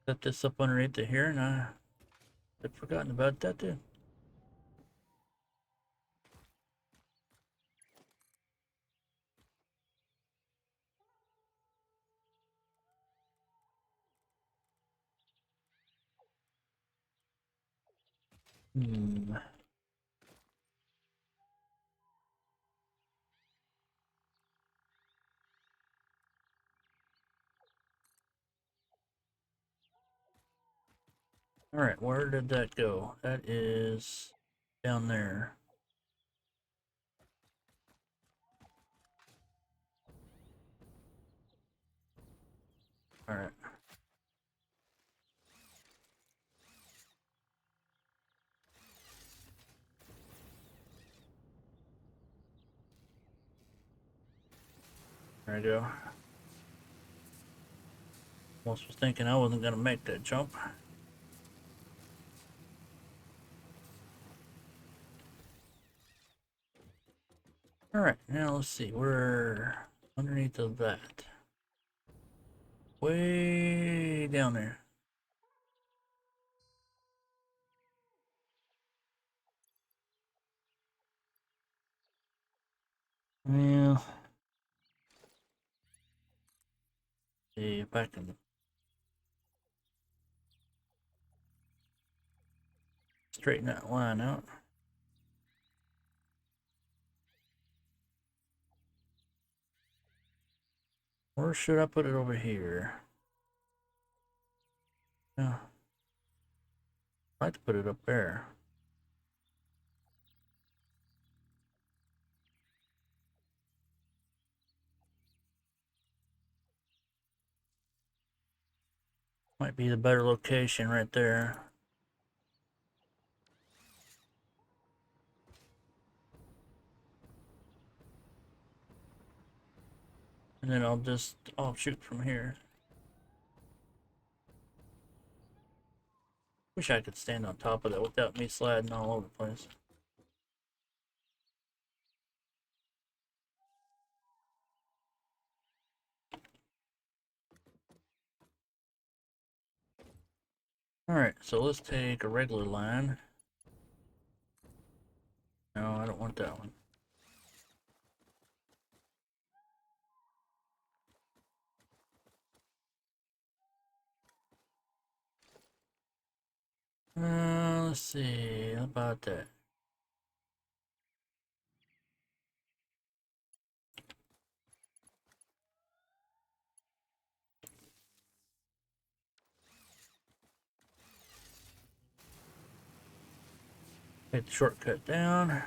Set this up underneath it here, and I've forgotten about that too. Hmm. All right, where did that go? That is down there. All right. There I go. Almost was thinking I wasn't gonna make that jump. All right, now let's see. We're underneath of that. Way down there. Well, see if I can straighten that line out. Or should I put it over here? Yeah, I'd like to put it up there. Might be the better location right there. And then I'll just offshoot from here. Wish I could stand on top of that without me sliding all over the place. Alright, so let's take a regular line. No, I don't want that one. Let's see, how about that? Hit the shortcut down.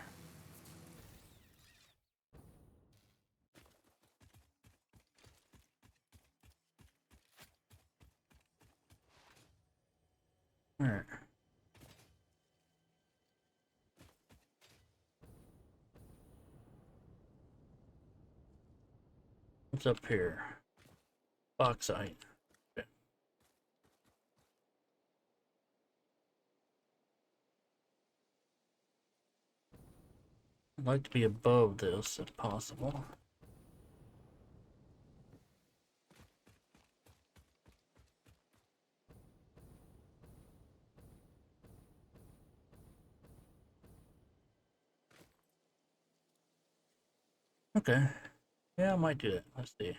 Alright. What's up here? Bauxite. Okay. I'd like to be above this if possible. Okay. Yeah, I might do that. Let's see.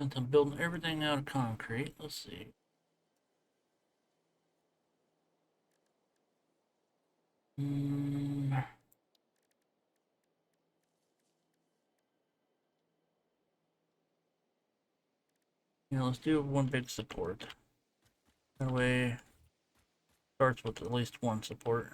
Since I'm building everything out of concrete, let's see. Yeah, let's do one big support. That way, starts with at least one support.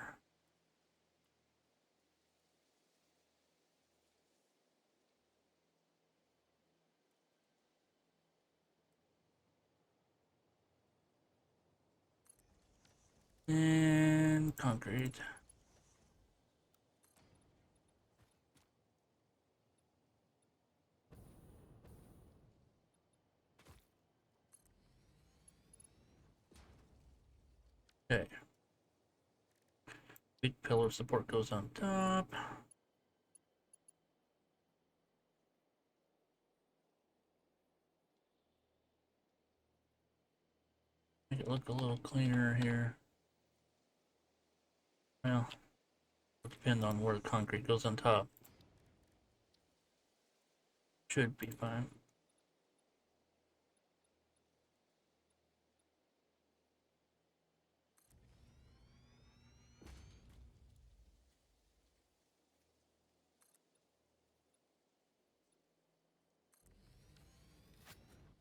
And concrete. Okay. Big pillar support goes on top. Make it look a little cleaner here. Well, it depends on where the concrete goes on top. Should be fine.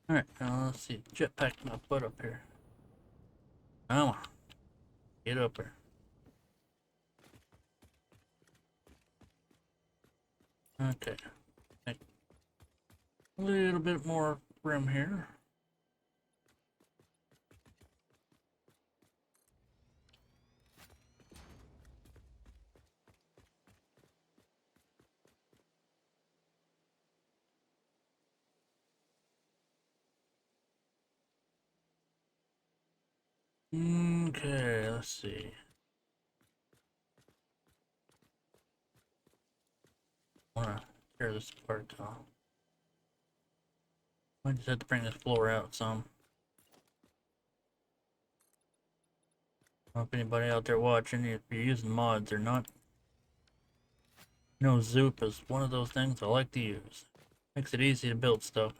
Alright, now let's see. Jetpack my butt up here. Come on. Get up here. Okay. Make a little bit more room here. Okay, let's see. I wanna tear this apart though. I just have to bring this floor out some. I don't know if anybody out there watching, if you're using mods or not. You know, Zoop is one of those things I like to use. Makes it easy to build stuff.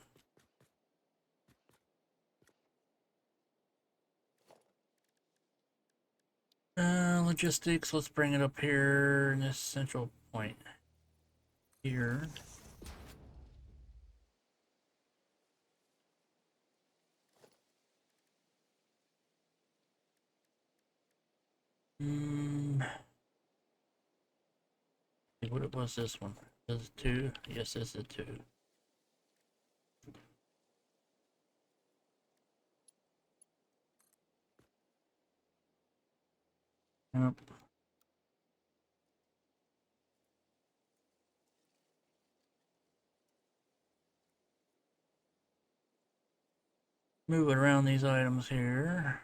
Logistics, let's bring it up here in this central point. Here. What was this one? Is it 2? Yes, this is 2. Yep. Moving around these items here.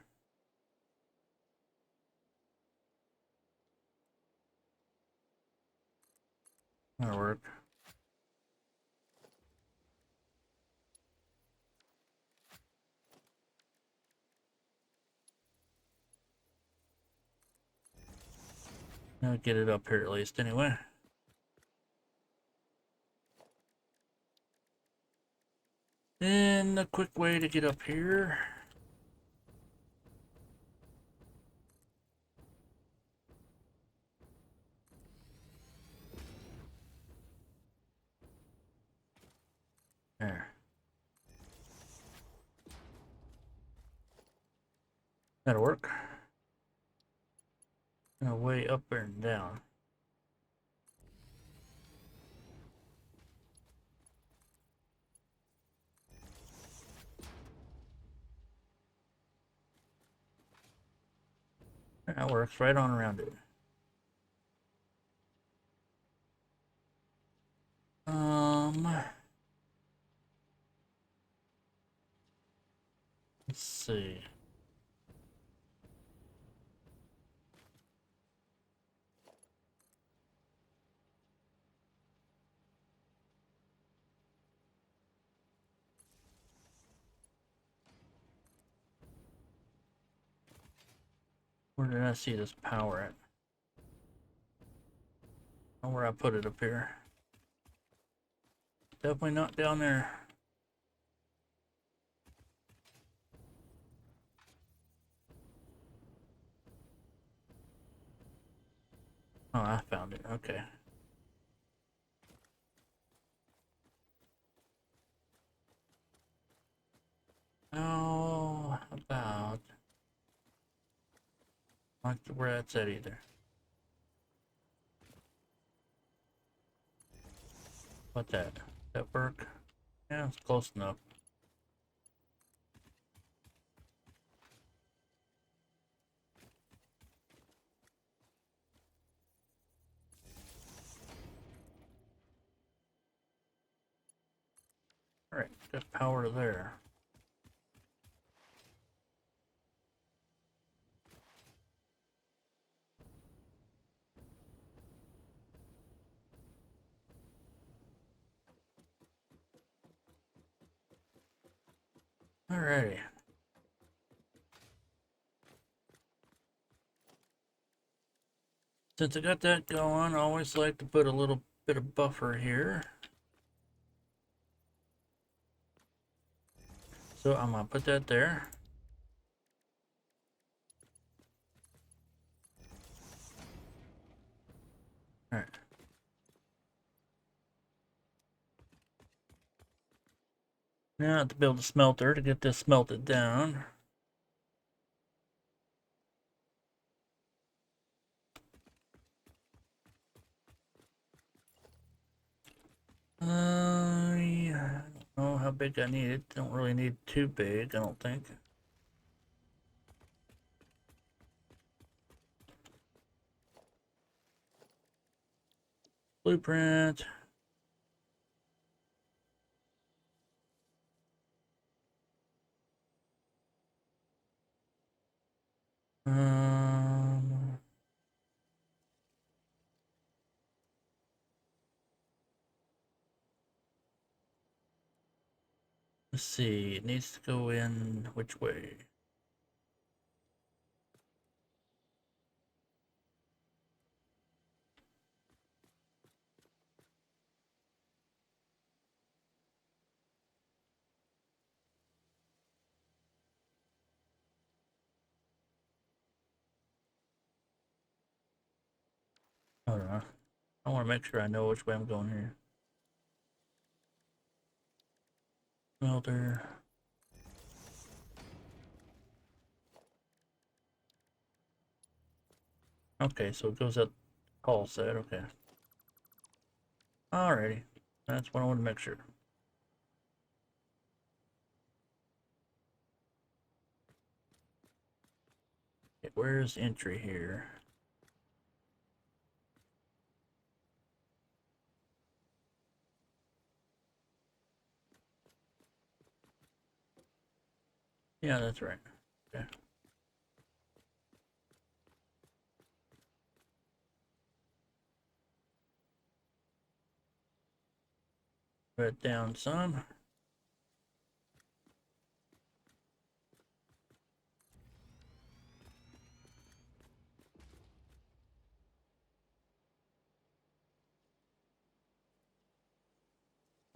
That'll work. I'll get it up here at least anyway. And a quick way to get up here. There. That'll work. Way up and down. That works right on around it. Let's see. Where did I see this power at? Oh, where I put it up here. Definitely not down there. Oh, I found it. Okay. How about... Not where that's at either. What's that? That work? Yeah, it's close enough. Alright, got power there. Alrighty. Since I got that going, I always like to put a little bit of buffer here. So I'm gonna put that there. Alright. Now I have to build a smelter to get this smelted down. Yeah, I don't know how big I need it. Don't really need too big, I don't think. Blueprint. Um, let's see, it needs to go in which way? I don't know. I want to make sure I know which way I'm going here. Smelter. Okay, so it goes up Paul said, okay. Alrighty. That's what I want to make sure. Okay, where's entry here? Yeah, that's right. Okay. Put it down some.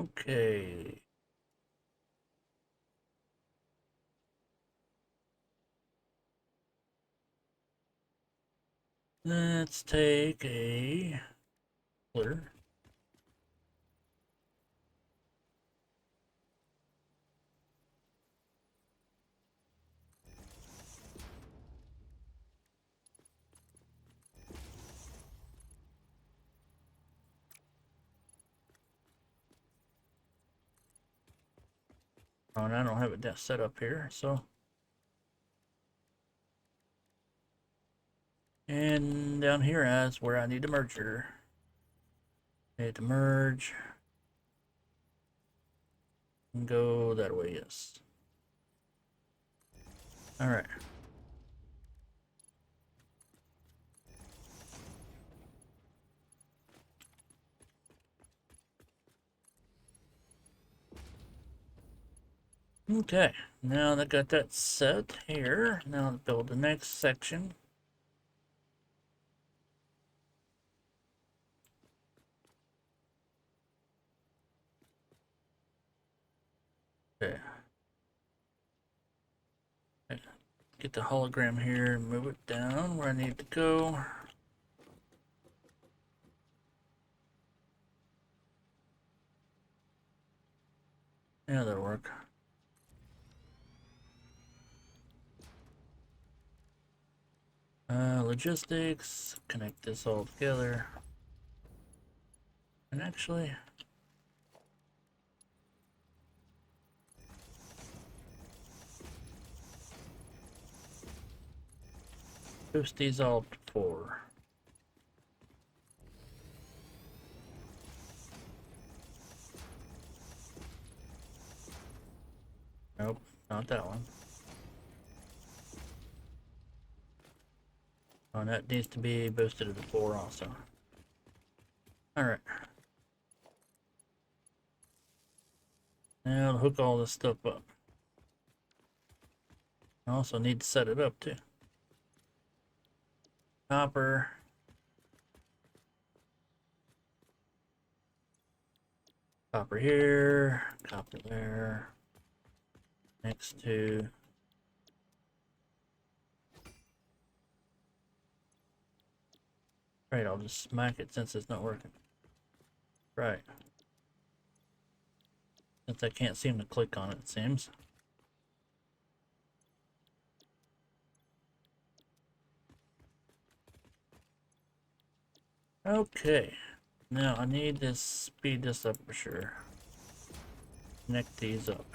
Okay. Let's take a splitter. Oh, and I don't have it set up here, so. And down here is where I need a merger. Need to merge. And go that way, yes. Alright. Okay, now that I got that set here, now let's build the next section. Okay. Get the hologram here and move it down where I need to go. Yeah, that'll work. Logistics, connect this all together. And actually, boost these all to 4. Nope, not that one. Oh, that needs to be boosted to 4 also. Alright. Now to hook all this stuff up. I also need to set it up too. Copper. Copper here. Copper there. Next to. Right, I'll just smack it since it's not working. Right. Since I can't seem to click on it, it seems. Okay. Now I need to speed this up for sure. Connect these up.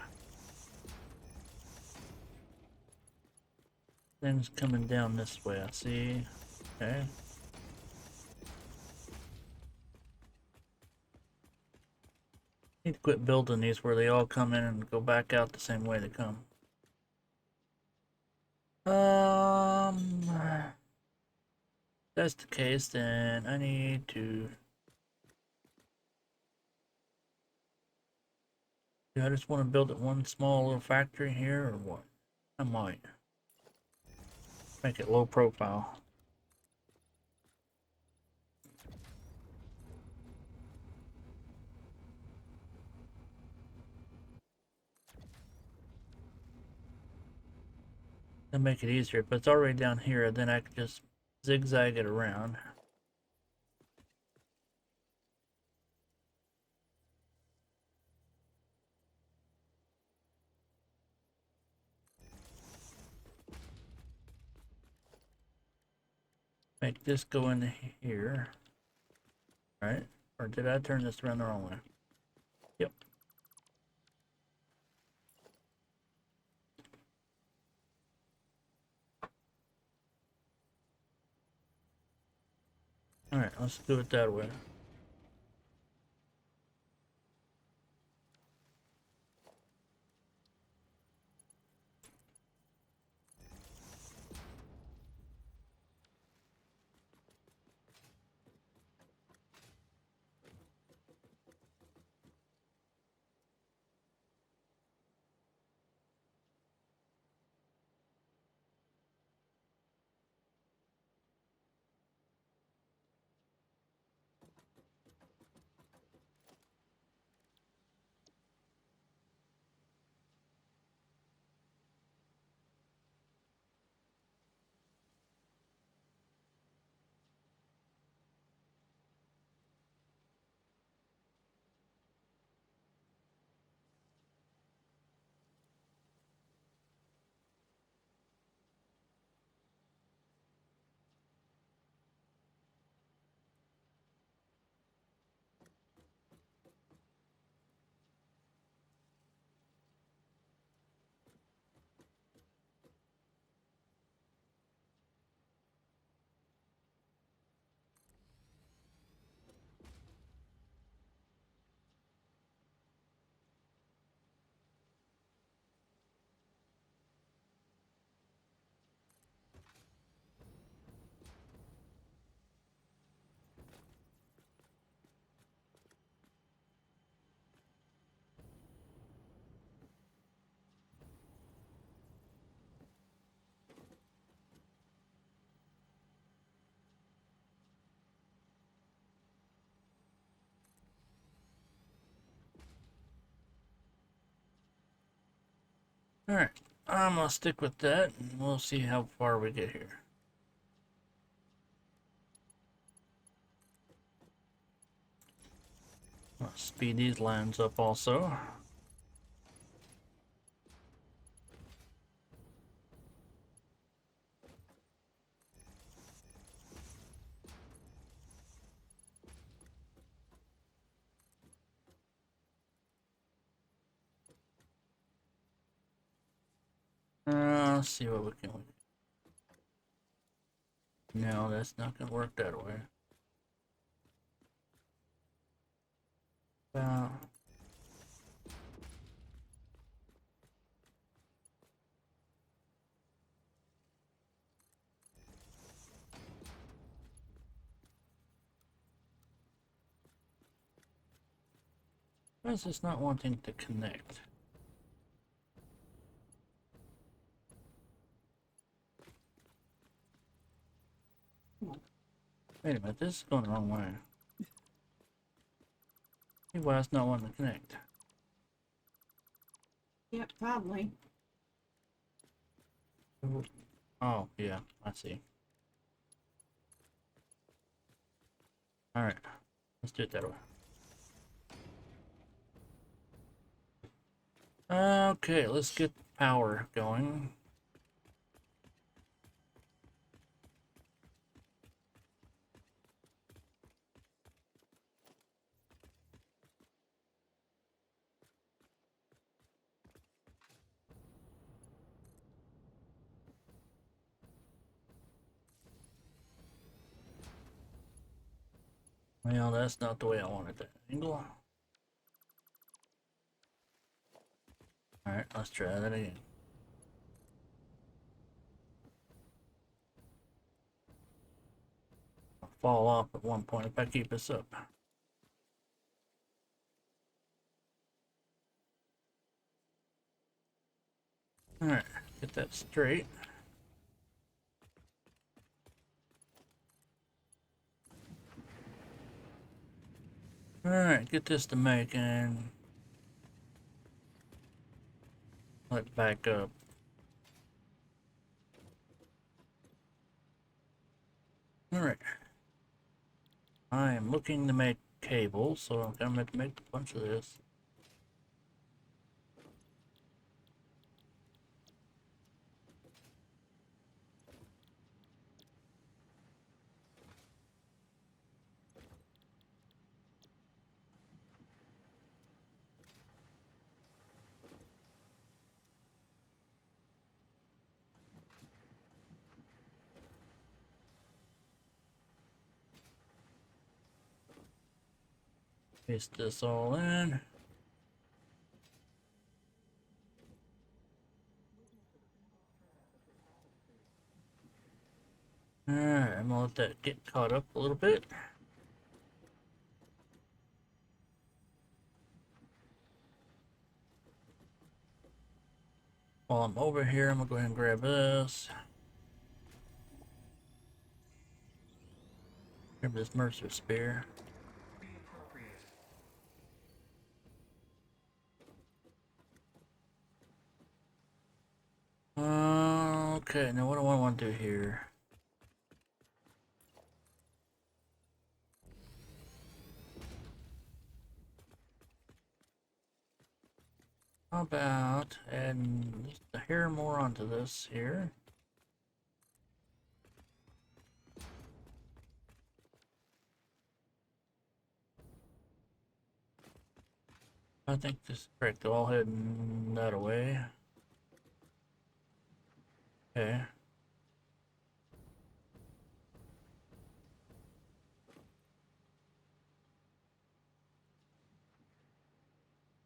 Things coming down this way, I see. Okay. Need to quit building these where they all come in and go back out the same way they come. If that's the case, then I need to. Do I just want to build it one small little factory here or what? I might. Make it low profile. And make it easier. If it's already down here, then I can just zigzag it around. Make this go into here. Right? Or did I turn this around the wrong way? Yep. Alright, let's do it that way. Alright, I'm gonna stick with that and we'll see how far we get here. I'll speed these lines up also. Let's see what we can. No, that's not gonna work that way. Uh, why is this not wanting to connect? Wait a minute, this is going the wrong way. See why it's not wanting to connect. Yep, probably. Oh, yeah, I see. Alright, let's do it that way. Okay, let's get power going. Well, that's not the way I wanted that angle. Alright, let's try that again. I'll fall off at one point if I keep this up. Alright, get that straight. Alright, get this to make and let it back up. Alright. I am looking to make cables, so I'm gonna have to make a bunch of this. Paste this all in. Alright, I'm gonna let that get caught up a little bit. While I'm over here, I'm gonna go ahead and grab this. Grab this Mercer spear. Okay, now what do I want to do here? How about adding just a hair more onto this here? I think this is correct. I'll head that away. Okay.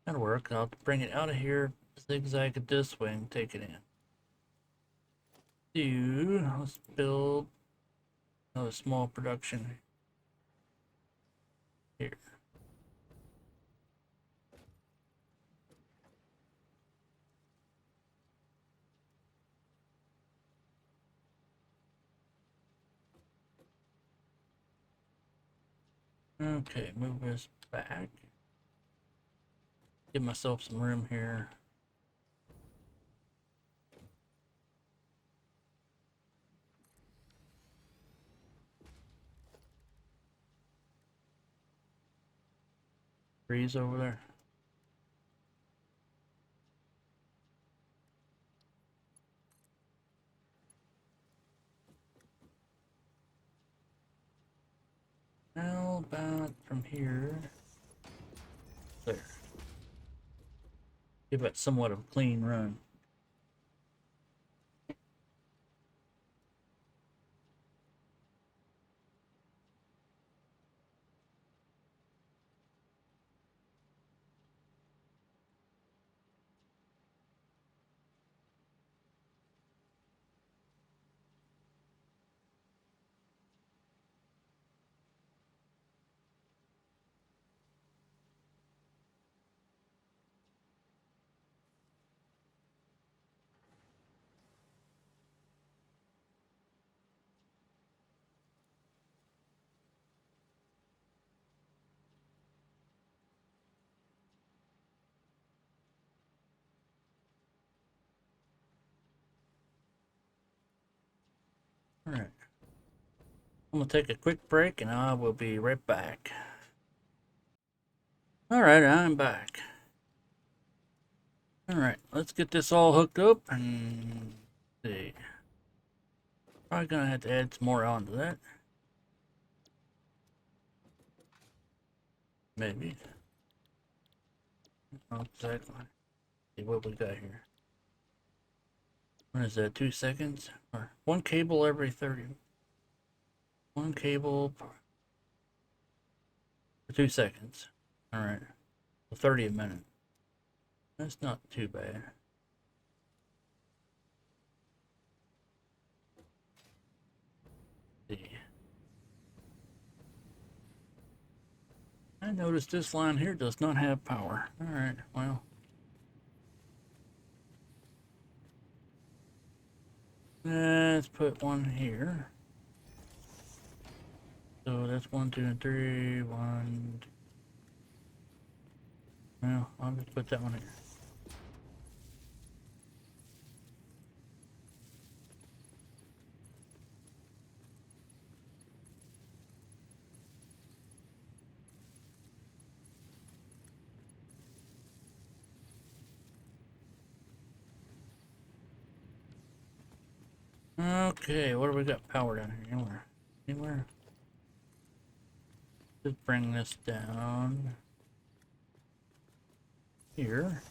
That'll work. I'll bring it out of here, zigzag it this way, and take it in. Let's build another small production here. Okay, move this back. Give myself some room here. Trees over there. How about from here? There. Give it somewhat of a clean run. Alright. I'm gonna take a quick break and I will be right back. Alright, I'm back. Alright, let's get this all hooked up and see. Probably gonna have to add some more onto that. Maybe. Not exactly. See what we got here. What is that, 2 seconds? Or one cable every 30. One cable for 2 seconds. Alright. So 30 a minute. That's not too bad. See. I noticed this line here does not have power. Alright, well. Let's put one here. So that's 1, 2, and 3. 1, 2. Well, I'll just put that one here. Okay, what do we got power down here? Anywhere? Anywhere? Just bring this down here.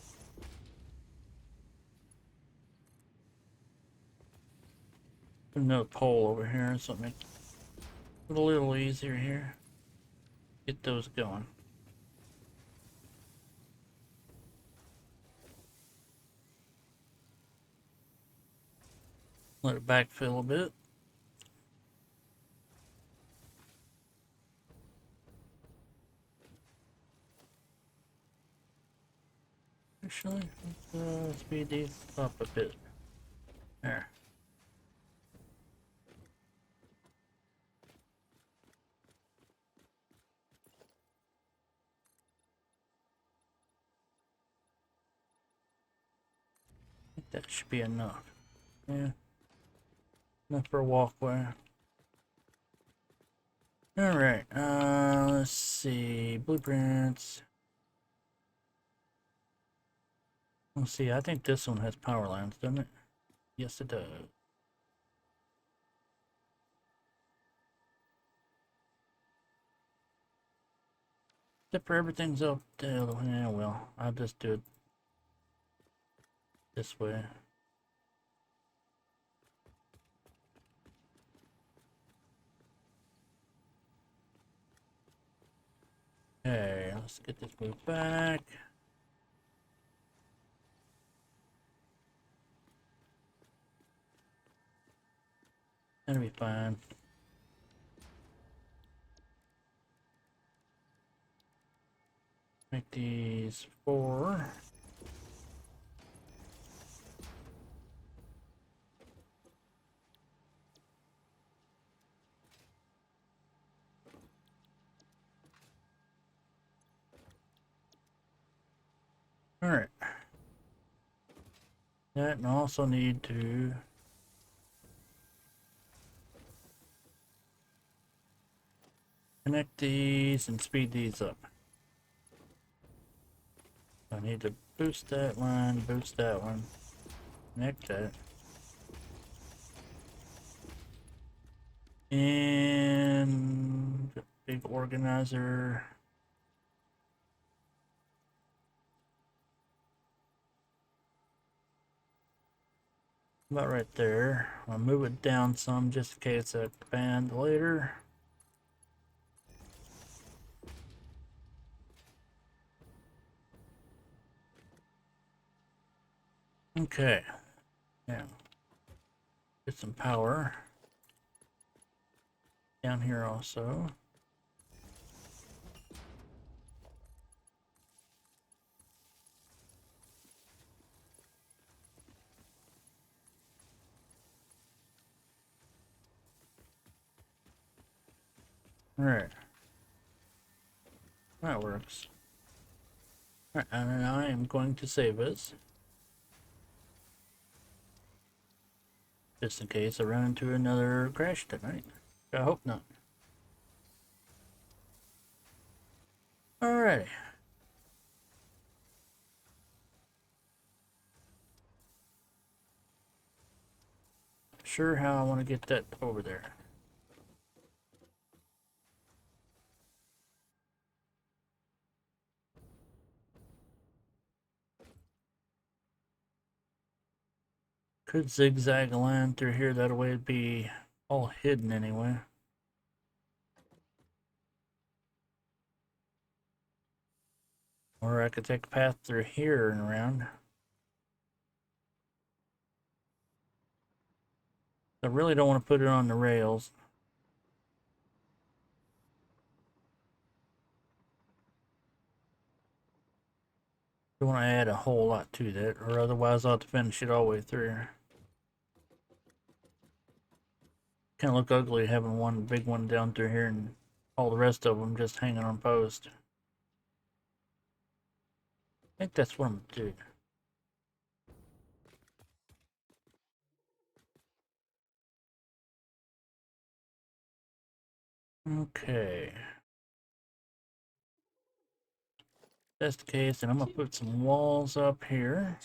Put another pole over here so it makes it a little easier here. Get those going. Let it backfill a bit. Actually, let's speed these up a bit. There. I think that should be enough. Yeah. Enough for a walkway. Alright, let's see. Blueprints. Let's see, I think this one has power lines, doesn't it? Yes, it does. Except for everything's up there. Yeah, well, I'll just do it this way. Okay, let's get this moved back. That'll be fine. Make these 4. Alright. That, and also need to connect these and speed these up. I need to boost that line, boost that one, connect that. And the big organizer. About right there. I'll move it down some just in case I expand later. Okay. Yeah. Get some power. Down here also. Alright. That works. Alright, and I am going to save us. Just in case I run into another crash tonight. I hope not. Alrighty. Sure how I want to get that over there. Could zigzag a line through here, that way it'd be all hidden anyway. Or I could take a path through here and around. I really don't want to put it on the rails. Don't want to add a whole lot to that, or otherwise I'll have to finish it all the way through. Kind of look ugly having one big one down through here and all the rest of them just hanging on post. I think that's what I'm gonna do. Okay. If that's the case, then I'm gonna put some walls up here.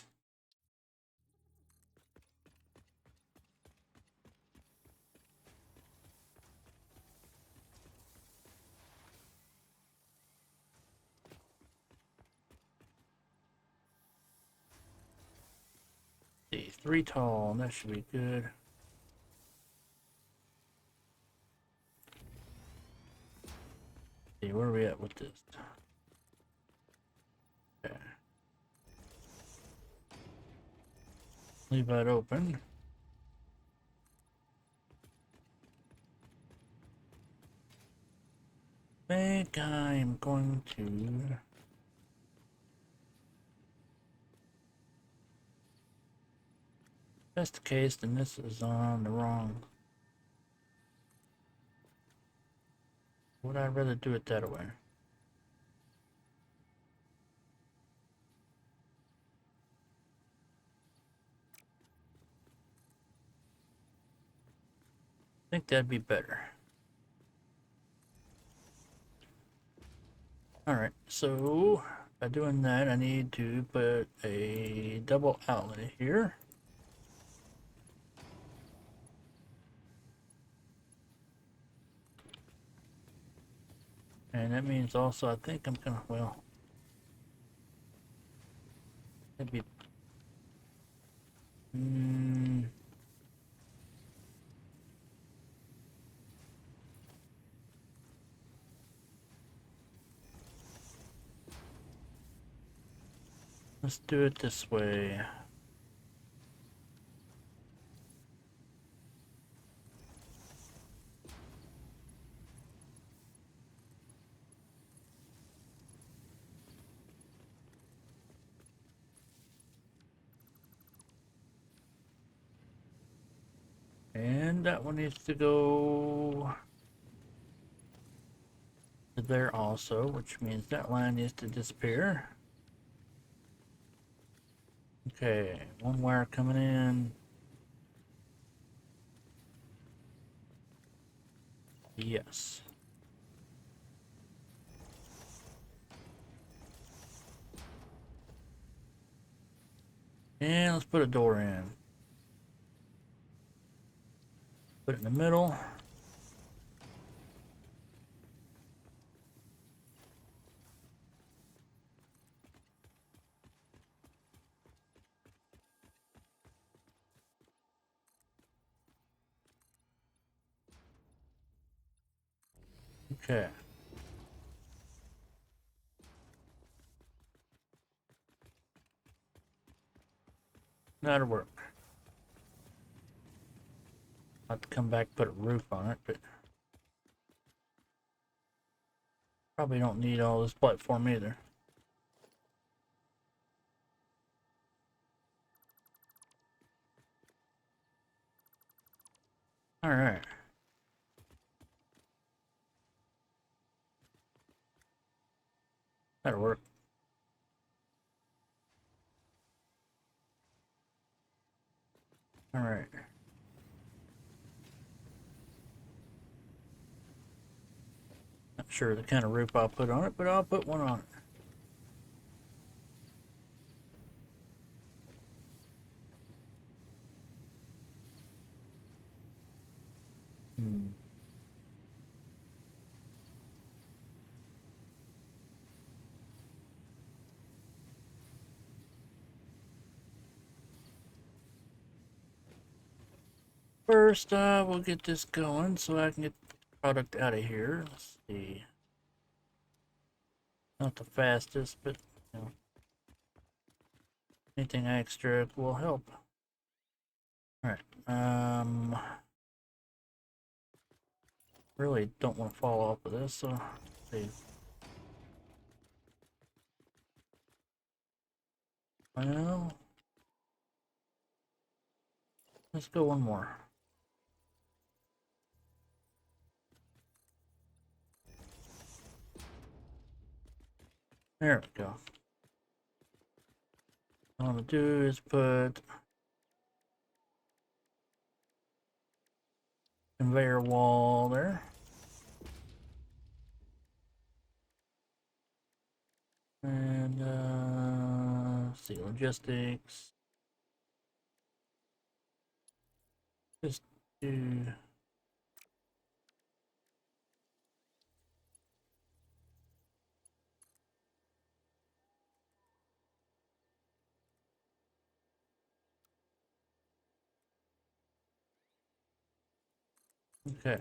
See, 3 tall, that should be good. See, where are we at with this? Okay. Leave that open. I think I'm going to... If that's the case, then this is on the wrong... Would I rather do it that way? I think that'd be better. Alright, so by doing that, I need to put a double outlet here. And that means also, I think I'm gonna, well, that'd be, let's do it this way. And that one needs to go to there also, which means that line needs to disappear. Okay, one wire coming in. Yes. And let's put a door in. Put it in the middle. Okay. That'll work. I'll have to come back and put a roof on it, but probably don't need all this platform either. Alright. That'll work. Alright. Not sure the kind of roof I'll put on it, but I'll put one on it. First, we'll get this going so I can get the product out of here. Let's see. Not the fastest, but you know, anything extra will help. Alright. Really don't want to fall off of this, so let's see. Well, let's go one more. There we go. What I'm gonna do is put conveyor wall there. And let's see, logistics. Just do okay.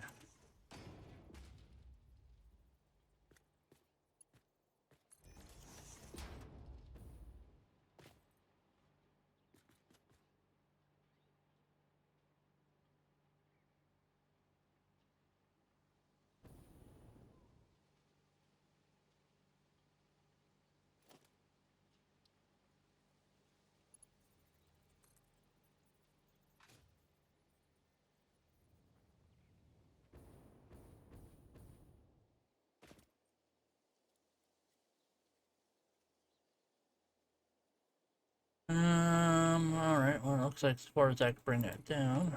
Alright, well, it looks like as far as I can bring that down.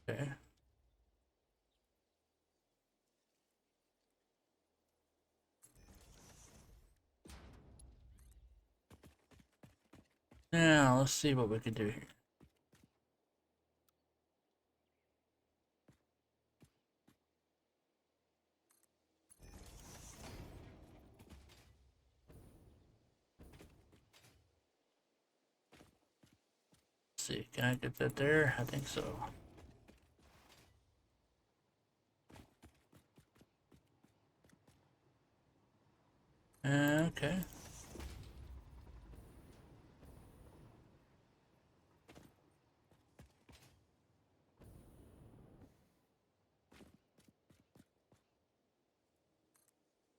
Okay. Now, let's see what we can do here. Let's see, can I get that there? I think so. Okay.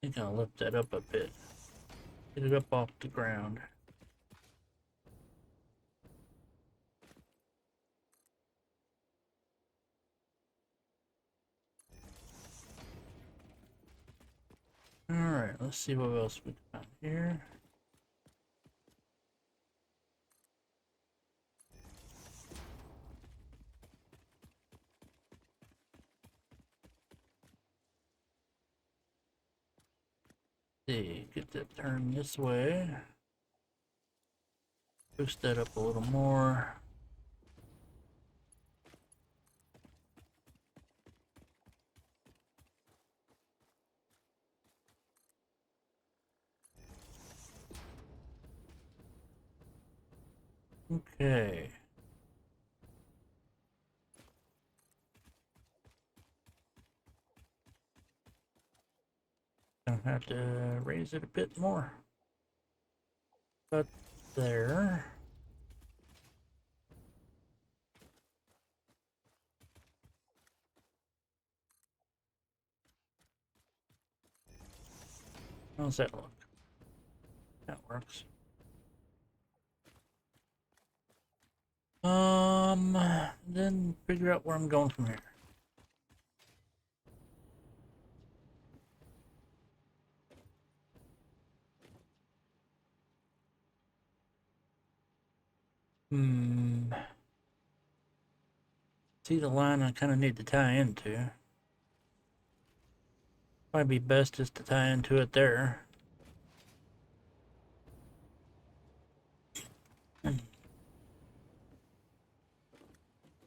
I think I'll lift that up a bit. Get it up off the ground. Alright, let's see what else we got here. See, get that turned this way. Boost that up a little more. Okay. Gonna have to raise it a bit more. But there. How's that look? That works. Then figure out where I'm going from here. See the line I kind of need to tie into. Probably be best just to tie into it there.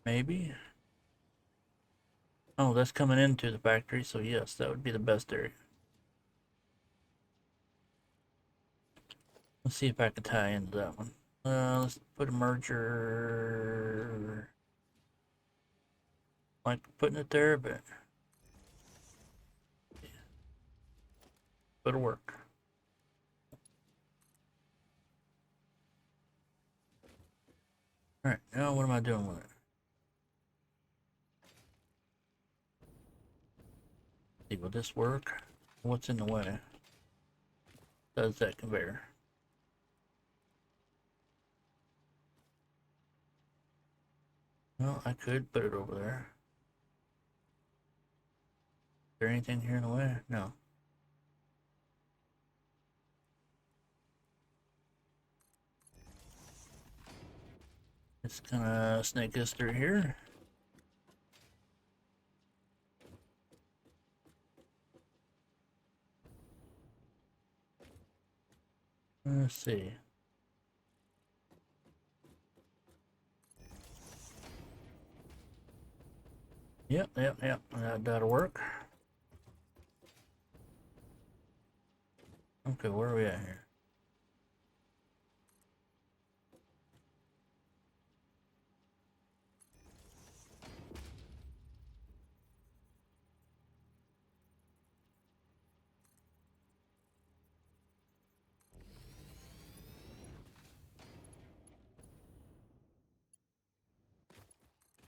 Maybe. Oh, that's coming into the factory, so yes, that would be the best area. Let's see if I can tie into that one. Let's put a merger. Like putting it there, but yeah, it'll work. Alright, now what am I doing with it? See, will this work? What's in the way? Does that conveyor? Well, I could put it over there. Is there anything here in the way? No. It's gonna snake us through here. Let's see. Yep. That'll work. Okay, where are we at here?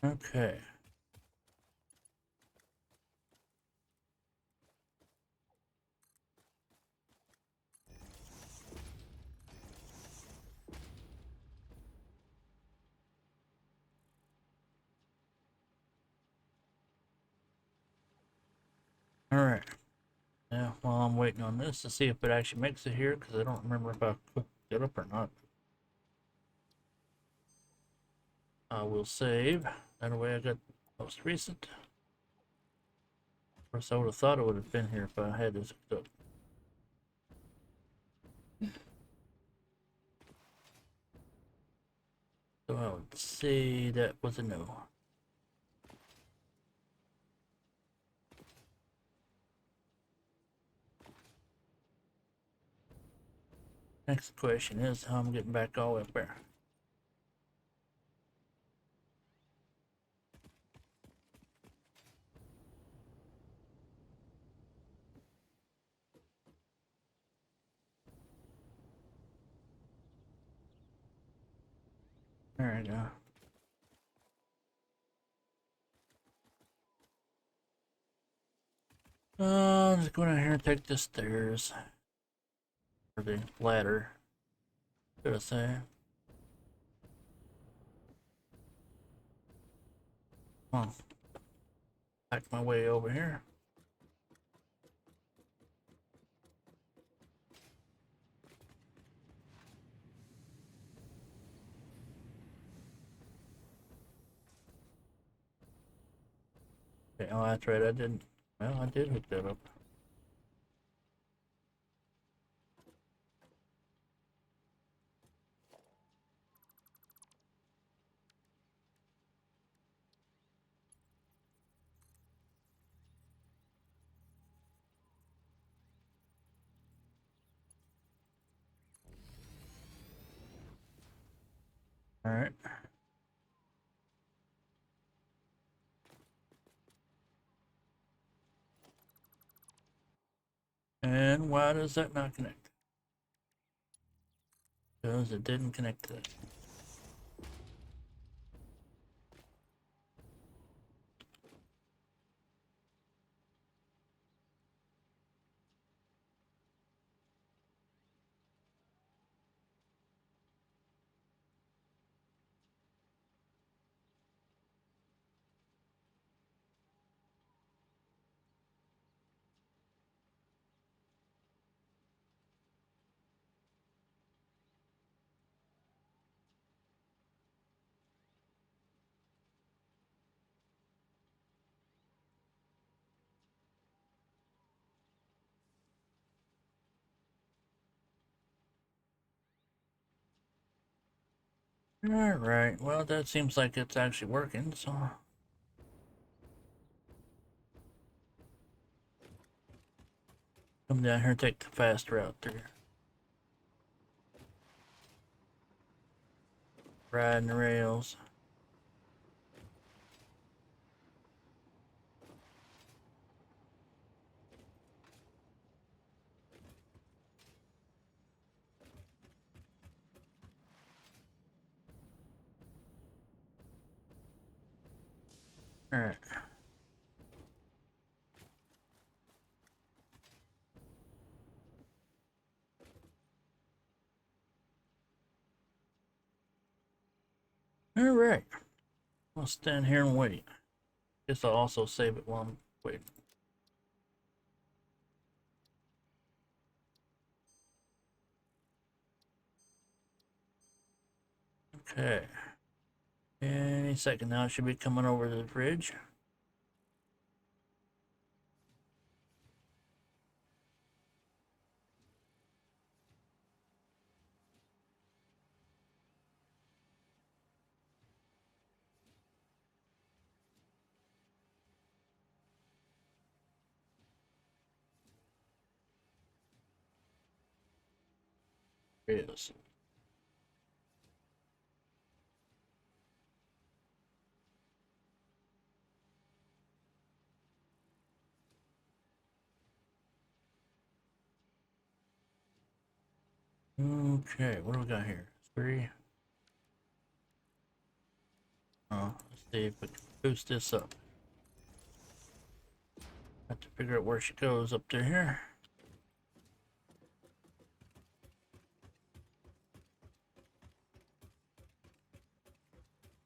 Okay. Alright. Now, while I'm waiting on this to see if it actually makes it here, because I don't remember if I cooked it up or not. I will save. That way I got most recent. Of course, I would have thought it would have been here if I had this hooked up. So I would say that was a no. Next question is how I'm getting back all the way up there. There we go. I'm just going out here and take the stairs. Or the ladder, should I say. Oh, back my way over here. Okay, oh, that's right, I didn't. Well, I did hook that up. Alright. And why does that not connect? Because it didn't connect to that. Alright, well that seems like it's actually working, so come down here and take the fast route through. Riding the rails. Alright. Alright. I'll stand here and wait. Guess I'll also save it while I'm waiting. Okay. Any second now, it should be coming over the bridge. It is. Okay, what do we got here? 3. Oh, let's see if we can boost this up. Have to figure out where she goes up to here.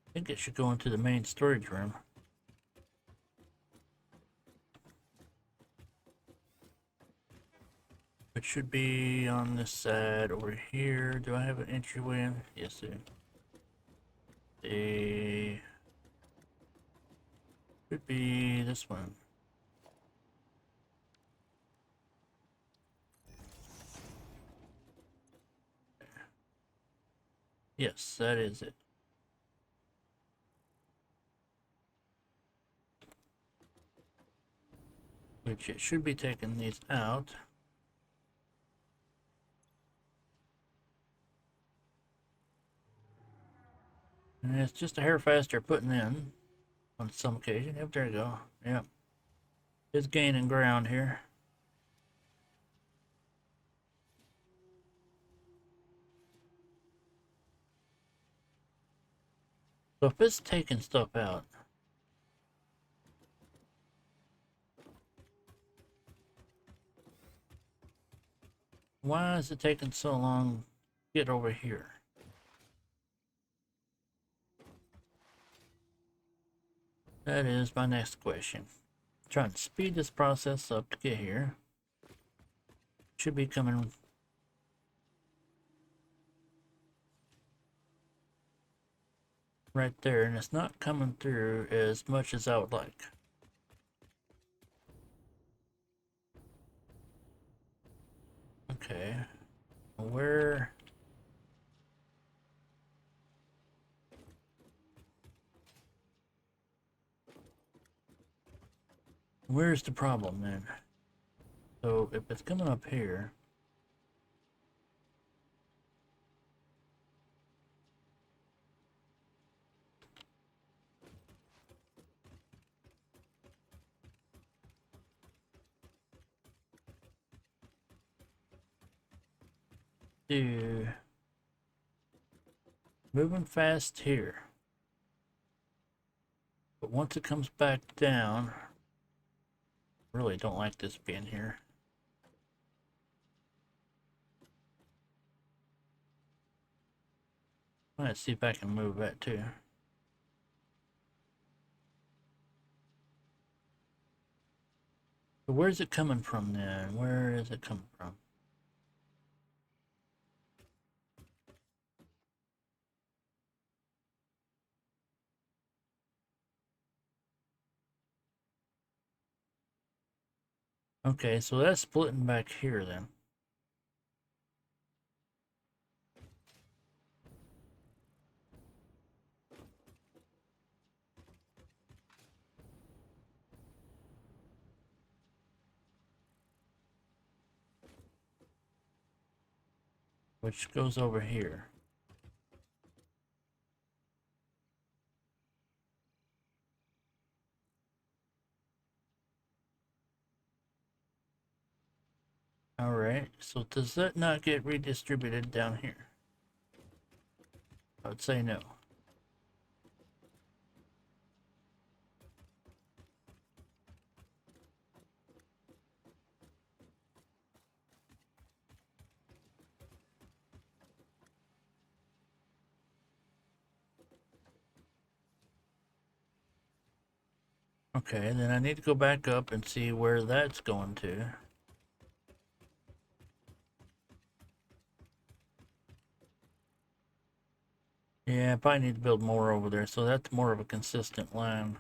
I think it should go into the main storage room. It should be on this side over here. Do I have an entryway in? Yes, I do. It should be this one. Yes, that is it. Which it should be taking these out. And it's just a hair faster putting in on some occasion. Yep, there you go. Yep. It's gaining ground here. So if it's taking stuff out, why is it taking so long to get over here? That is my next question. Trying to speed this process up to get here. Should be coming right there, and it's not coming through as much as I would like. Okay. Where's the problem then? So if it's coming up here, do moving fast here. But once it comes back down, really don't like this being here. Let's see if I can move that too. So where's it coming from then? Where is it coming from? Okay, so that's splitting back here then. Which goes over here. Alright, so does that not get redistributed down here? I would say no. Okay, then I need to go back up and see where that's going to. Yeah, I probably need to build more over there, so that's more of a consistent line.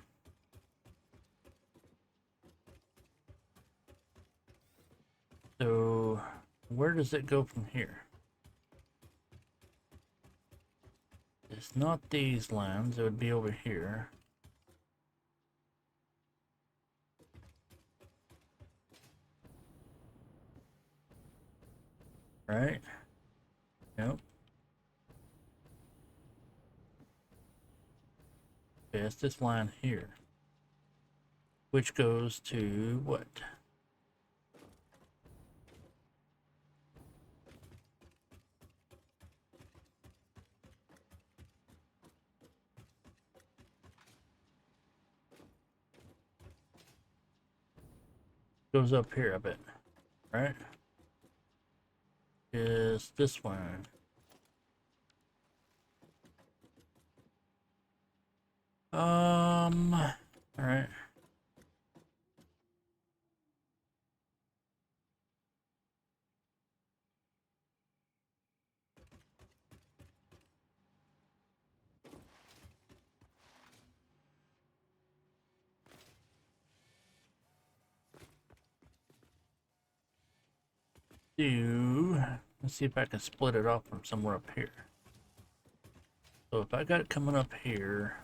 So, where does it go from here? It's not these lines, it would be over here. Right? Nope. Okay, it's this line here. Which goes to what? Goes up here a bit, right? Is this one. Alright. Let's see if I can split it off from somewhere up here. So if I got it coming up here,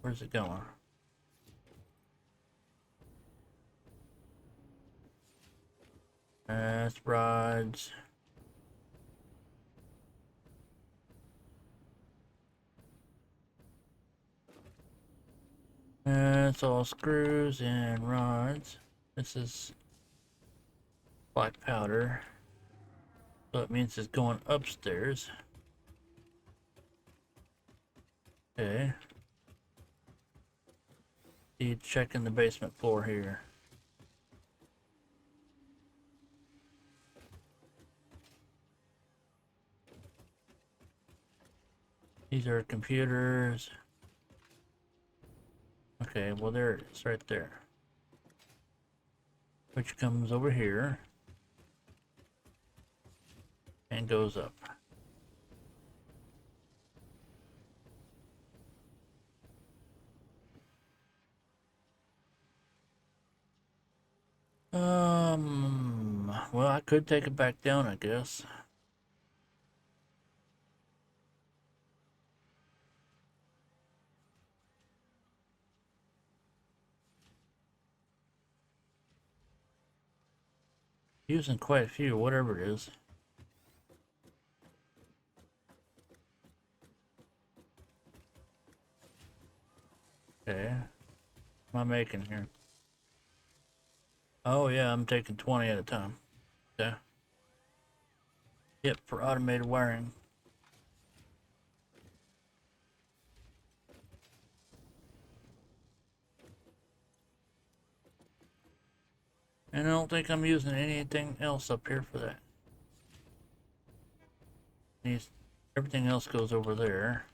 where's it going? That's rods. That's all screws and rods. This is black powder. So it means it's going upstairs. Okay. Need checking the basement floor here. These are computers. Okay, well there it is, right there. Which comes over here and goes up. Well, I could take it back down, I guess. Using quite a few, whatever it is. Okay. What am I making here? Oh yeah, I'm taking 20 at a time. Okay. Yep, for automated wiring. And I don't think I'm using anything else up here for that. Everything else goes over there.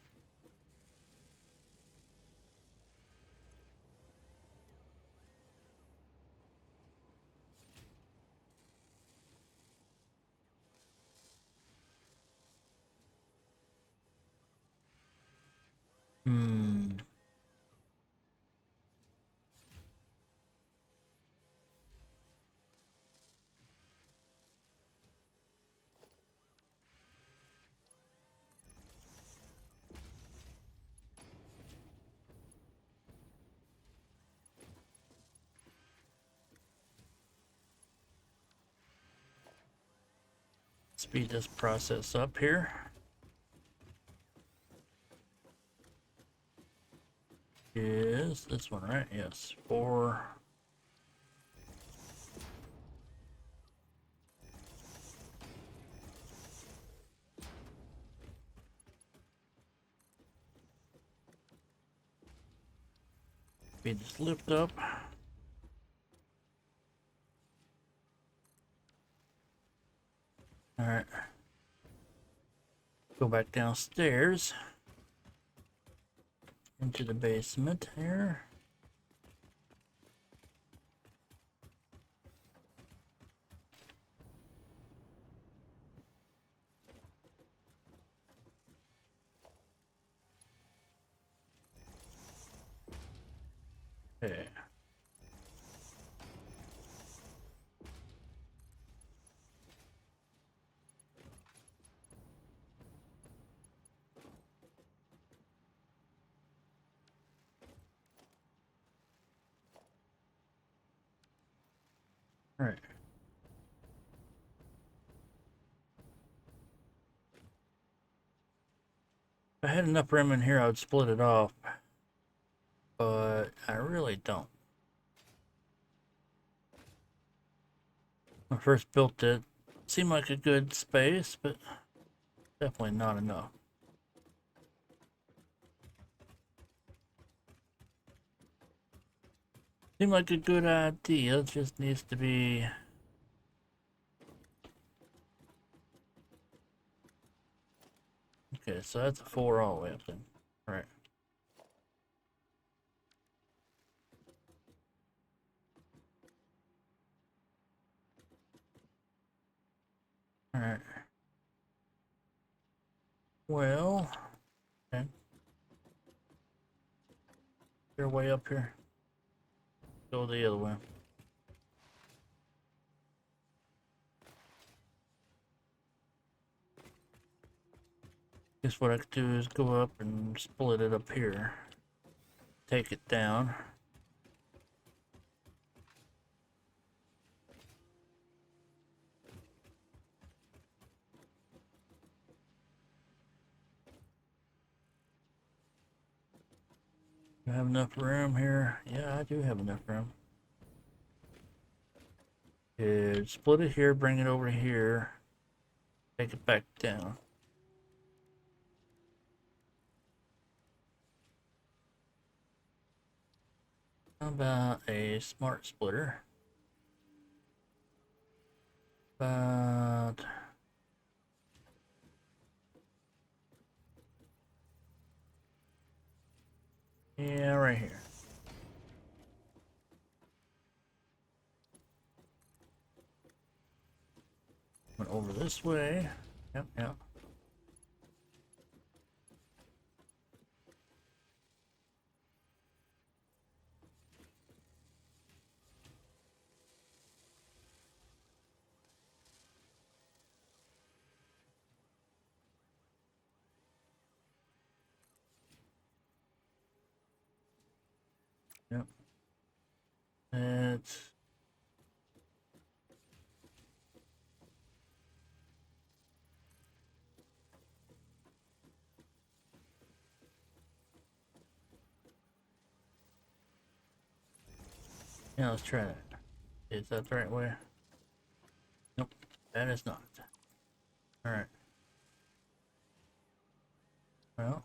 Speed this process up here. Is this one right? Yes. 4. Speed this lift up. Alright. Go back downstairs into the basement here. Okay. All right. If I had enough room in here, I would split it off, but I really don't. When I first built it, seemed like a good space, but definitely not enough. Seemed like a good idea, it just needs to be... Okay, so that's a 4 all the way up then. All right. All right. Well, okay. Your way up here. Go the other way. Guess what I could do is go up and split it up here. Take it down. Do I have enough room here? Yeah, I do have enough room. Good. Split it here, bring it over here. Take it back down. How about a smart splitter? About... Yeah, right here. Went over this way. Yep, yep. Yep. It's... Yeah, let's try that. Is that the right way? Nope, that is not. Alright. Well.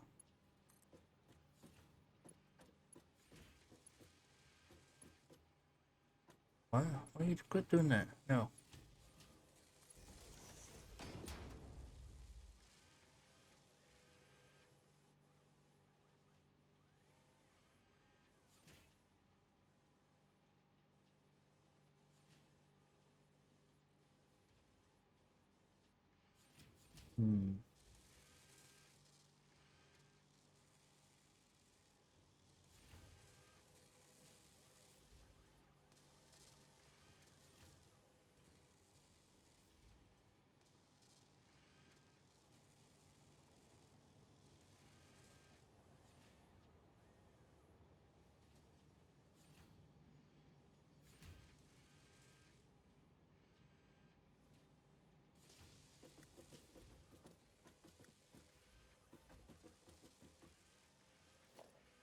Why you quit doing that? No. Hmm.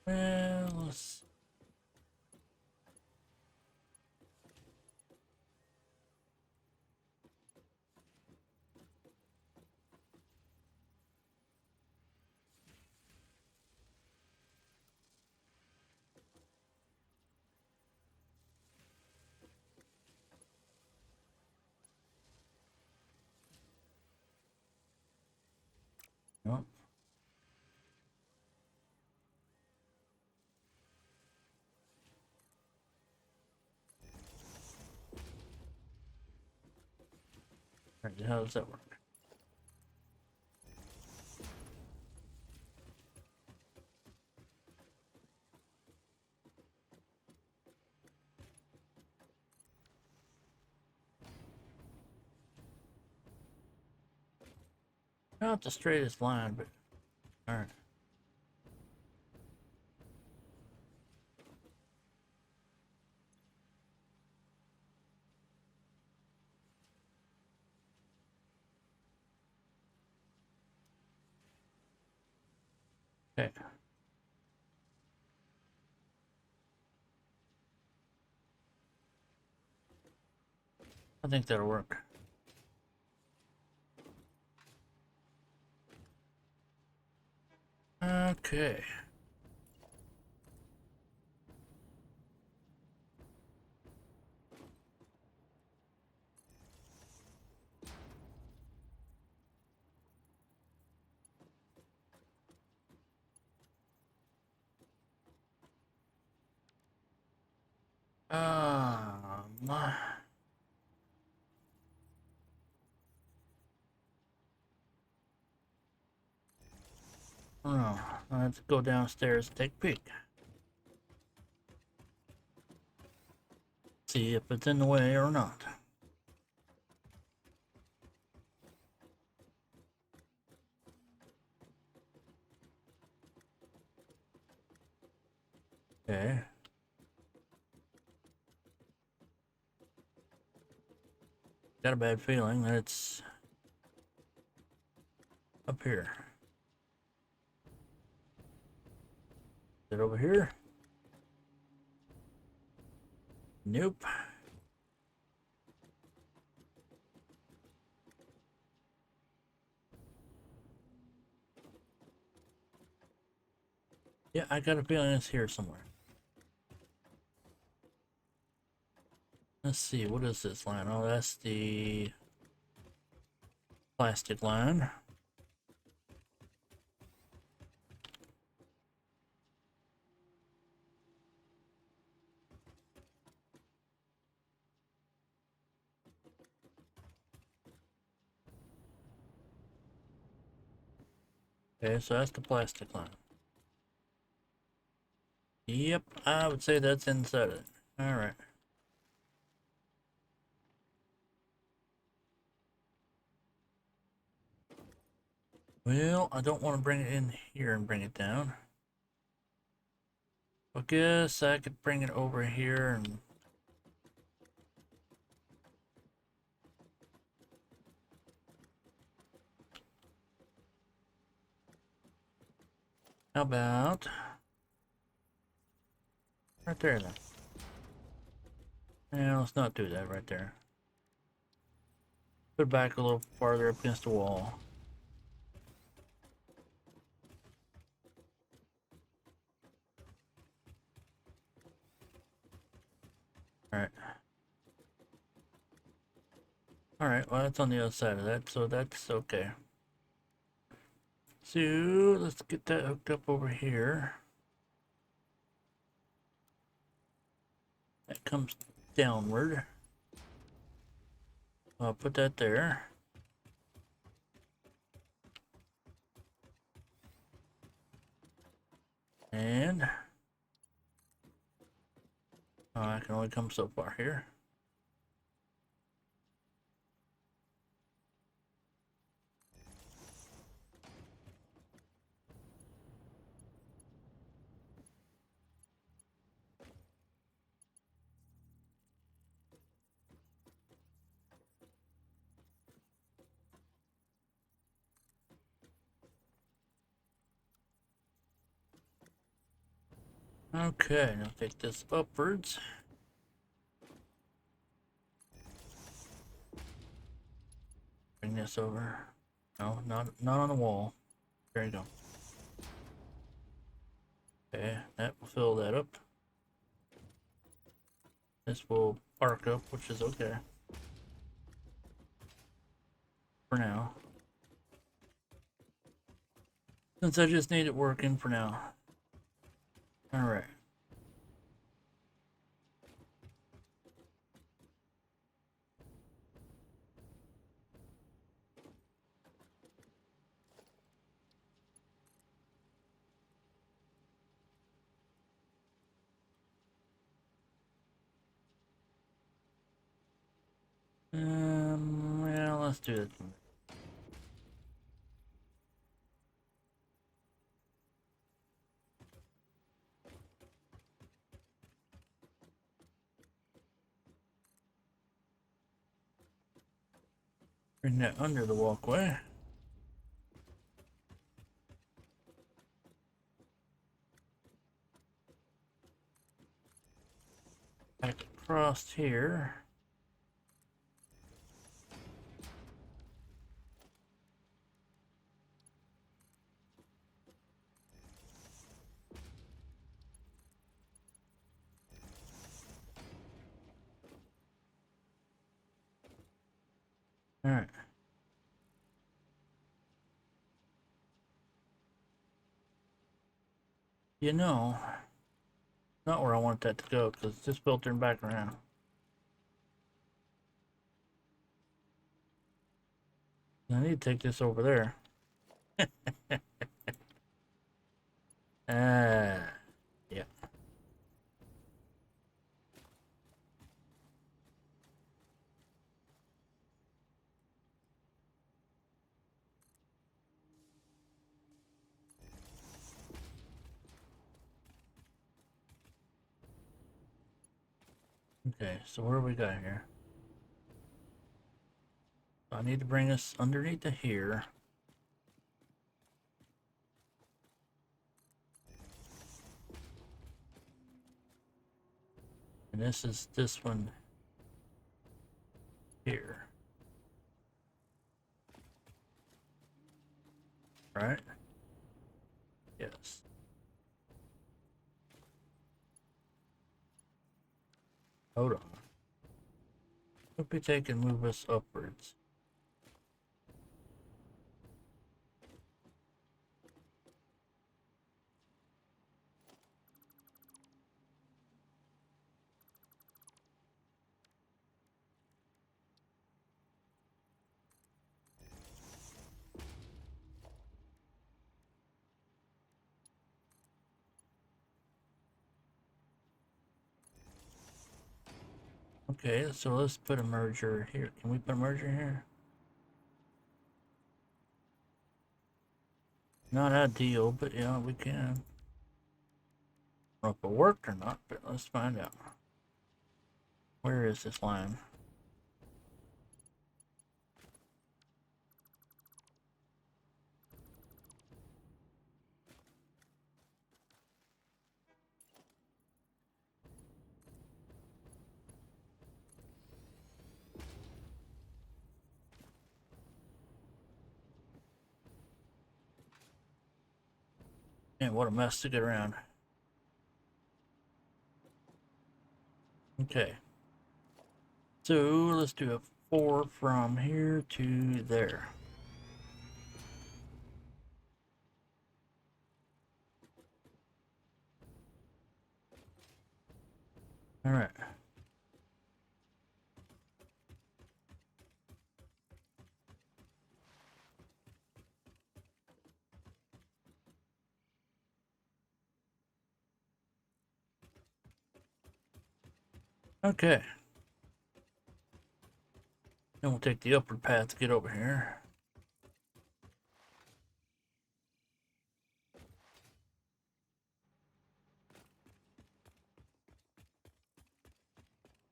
Well, let's... No. Alright, how does that work? Not the straightest line, but... Alright. Okay. I think that'll work. Okay. My... Oh, let's go downstairs and take a peek. See if it's in the way or not. Okay. Got a bad feeling that it's up here. Is it over here? Nope. Yeah, I got a feeling it's here somewhere. Let's see, what is this line? Oh, that's the plastic line. Okay, so that's the plastic line. Yep, I would say that's inside it. Alright. Well, I don't want to bring it in here and bring it down. I guess I could bring it over here and... How about... right there then. Yeah, let's not do that right there. put it back a little farther up against the wall. Alright. Alright, well that's on the other side of that, so that's okay. So let's get that hooked up over here. That comes downward. I'll put that there. And I can only come so far here. Okay, now take this upwards. Bring this over. No, not on the wall. There you go. Okay, that will fill that up. This will arc up, which is okay. For now. Since I just need it working for now. Alright. Yeah, let's do it. Bring that under the walkway. Back across here. Alright. You know, not where I want that to go, because it's just filtering back around. I need to take this over there. Yeah. Okay, so what do we got here? I need to bring us underneath to here. And this is this one here. Right? Yes. Hold on. Hope we take and move us upwards. Okay, so let's put a merger here. Can we put a merger here? Not ideal, but yeah, we can. I don't know if it worked or not, but let's find out. Where is this line? Man, what a mess to get around. Okay. So let's do a 4 from here to there. All right. Okay. Then we'll take the upward path to get over here.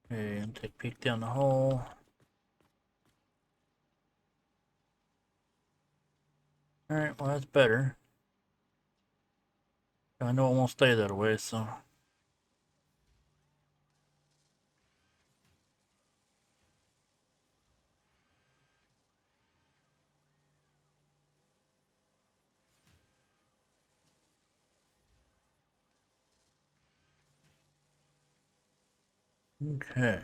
Okay, and take a peek down the hole. Alright, well that's better. I know it won't stay that way, so. Okay.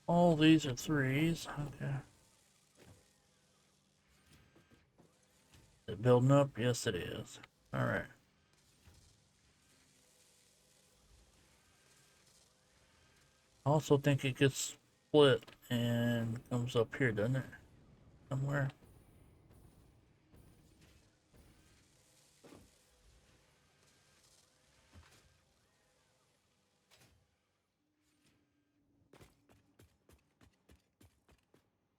All these are 3s. Okay. Is it building up? Yes, it is. Alright. I also think it gets split and comes up here, doesn't it? Somewhere.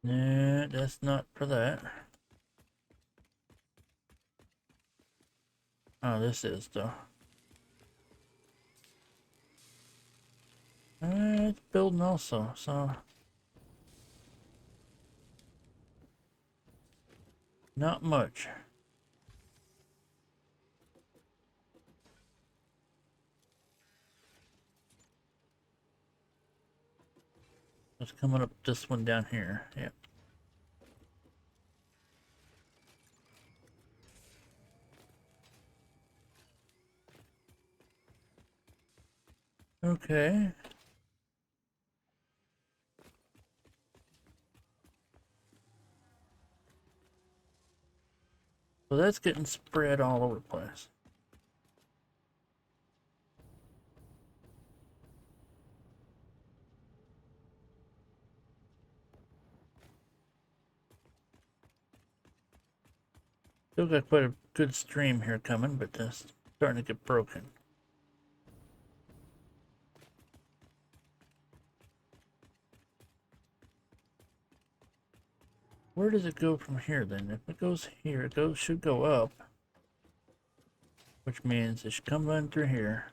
Nah, that's not for that. Oh, this is though. It's building also, so not much. It's coming up this one down here. Yep. Okay. So that's getting spread all over the place. Still got quite a good stream here coming, but that's starting to get broken. Where does it go from here then? If it goes here, it should go up. Which means it should come in through here.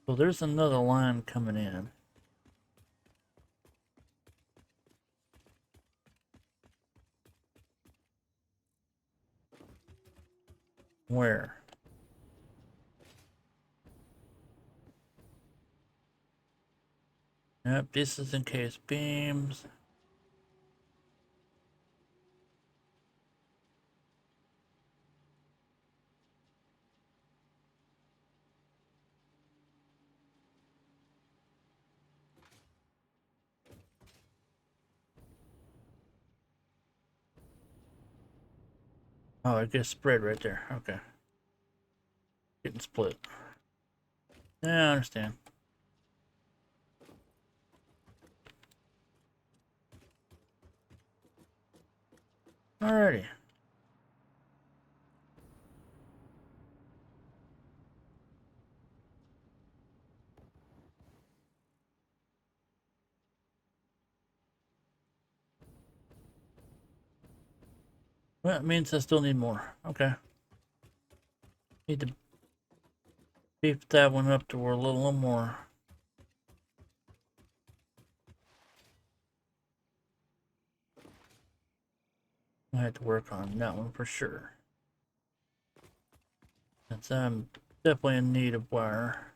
So there's another line coming in. Where? Yep, this is in case beams. Oh, it gets spread right there. Okay. Getting split. Yeah, I understand. Alrighty. Well, that means I still need more. Okay. Need to beef that one up to a little more. I have to work on that one for sure. Since I'm Definitely in need of wire.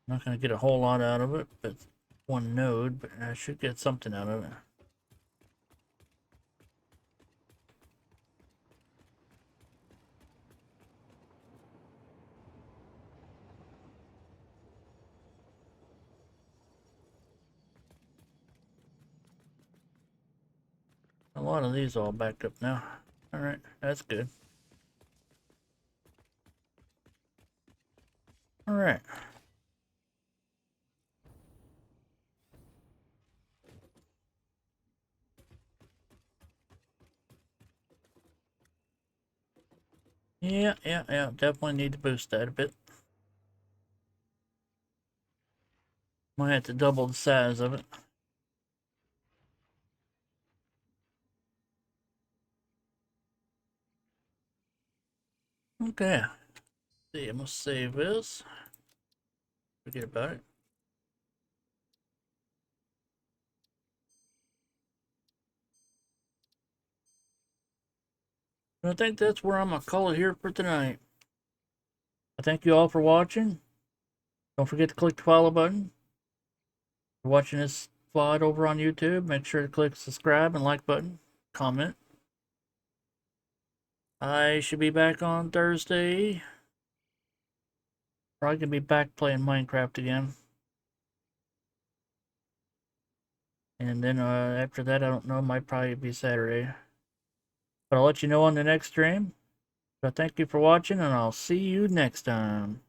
Not going to get a whole lot out of it, but one node, but I should get something out of it. A lot of these all backed up now. Alright, that's good. Alright. Yeah, definitely need to boost that a bit. Might have to double the size of it. Okay. See, I'm gonna save this. Forget about it. I think that's where I'm gonna call it here for tonight. I thank you all for watching. Don't forget to click the follow button. If you're watching this VOD over on YouTube, make sure to click subscribe and like button. Comment. I should be back on Thursday. Probably gonna be back playing Minecraft again. And then after that, I don't know, might probably be Saturday. But I'll let you know on the next stream. So thank you for watching, and I'll see you next time.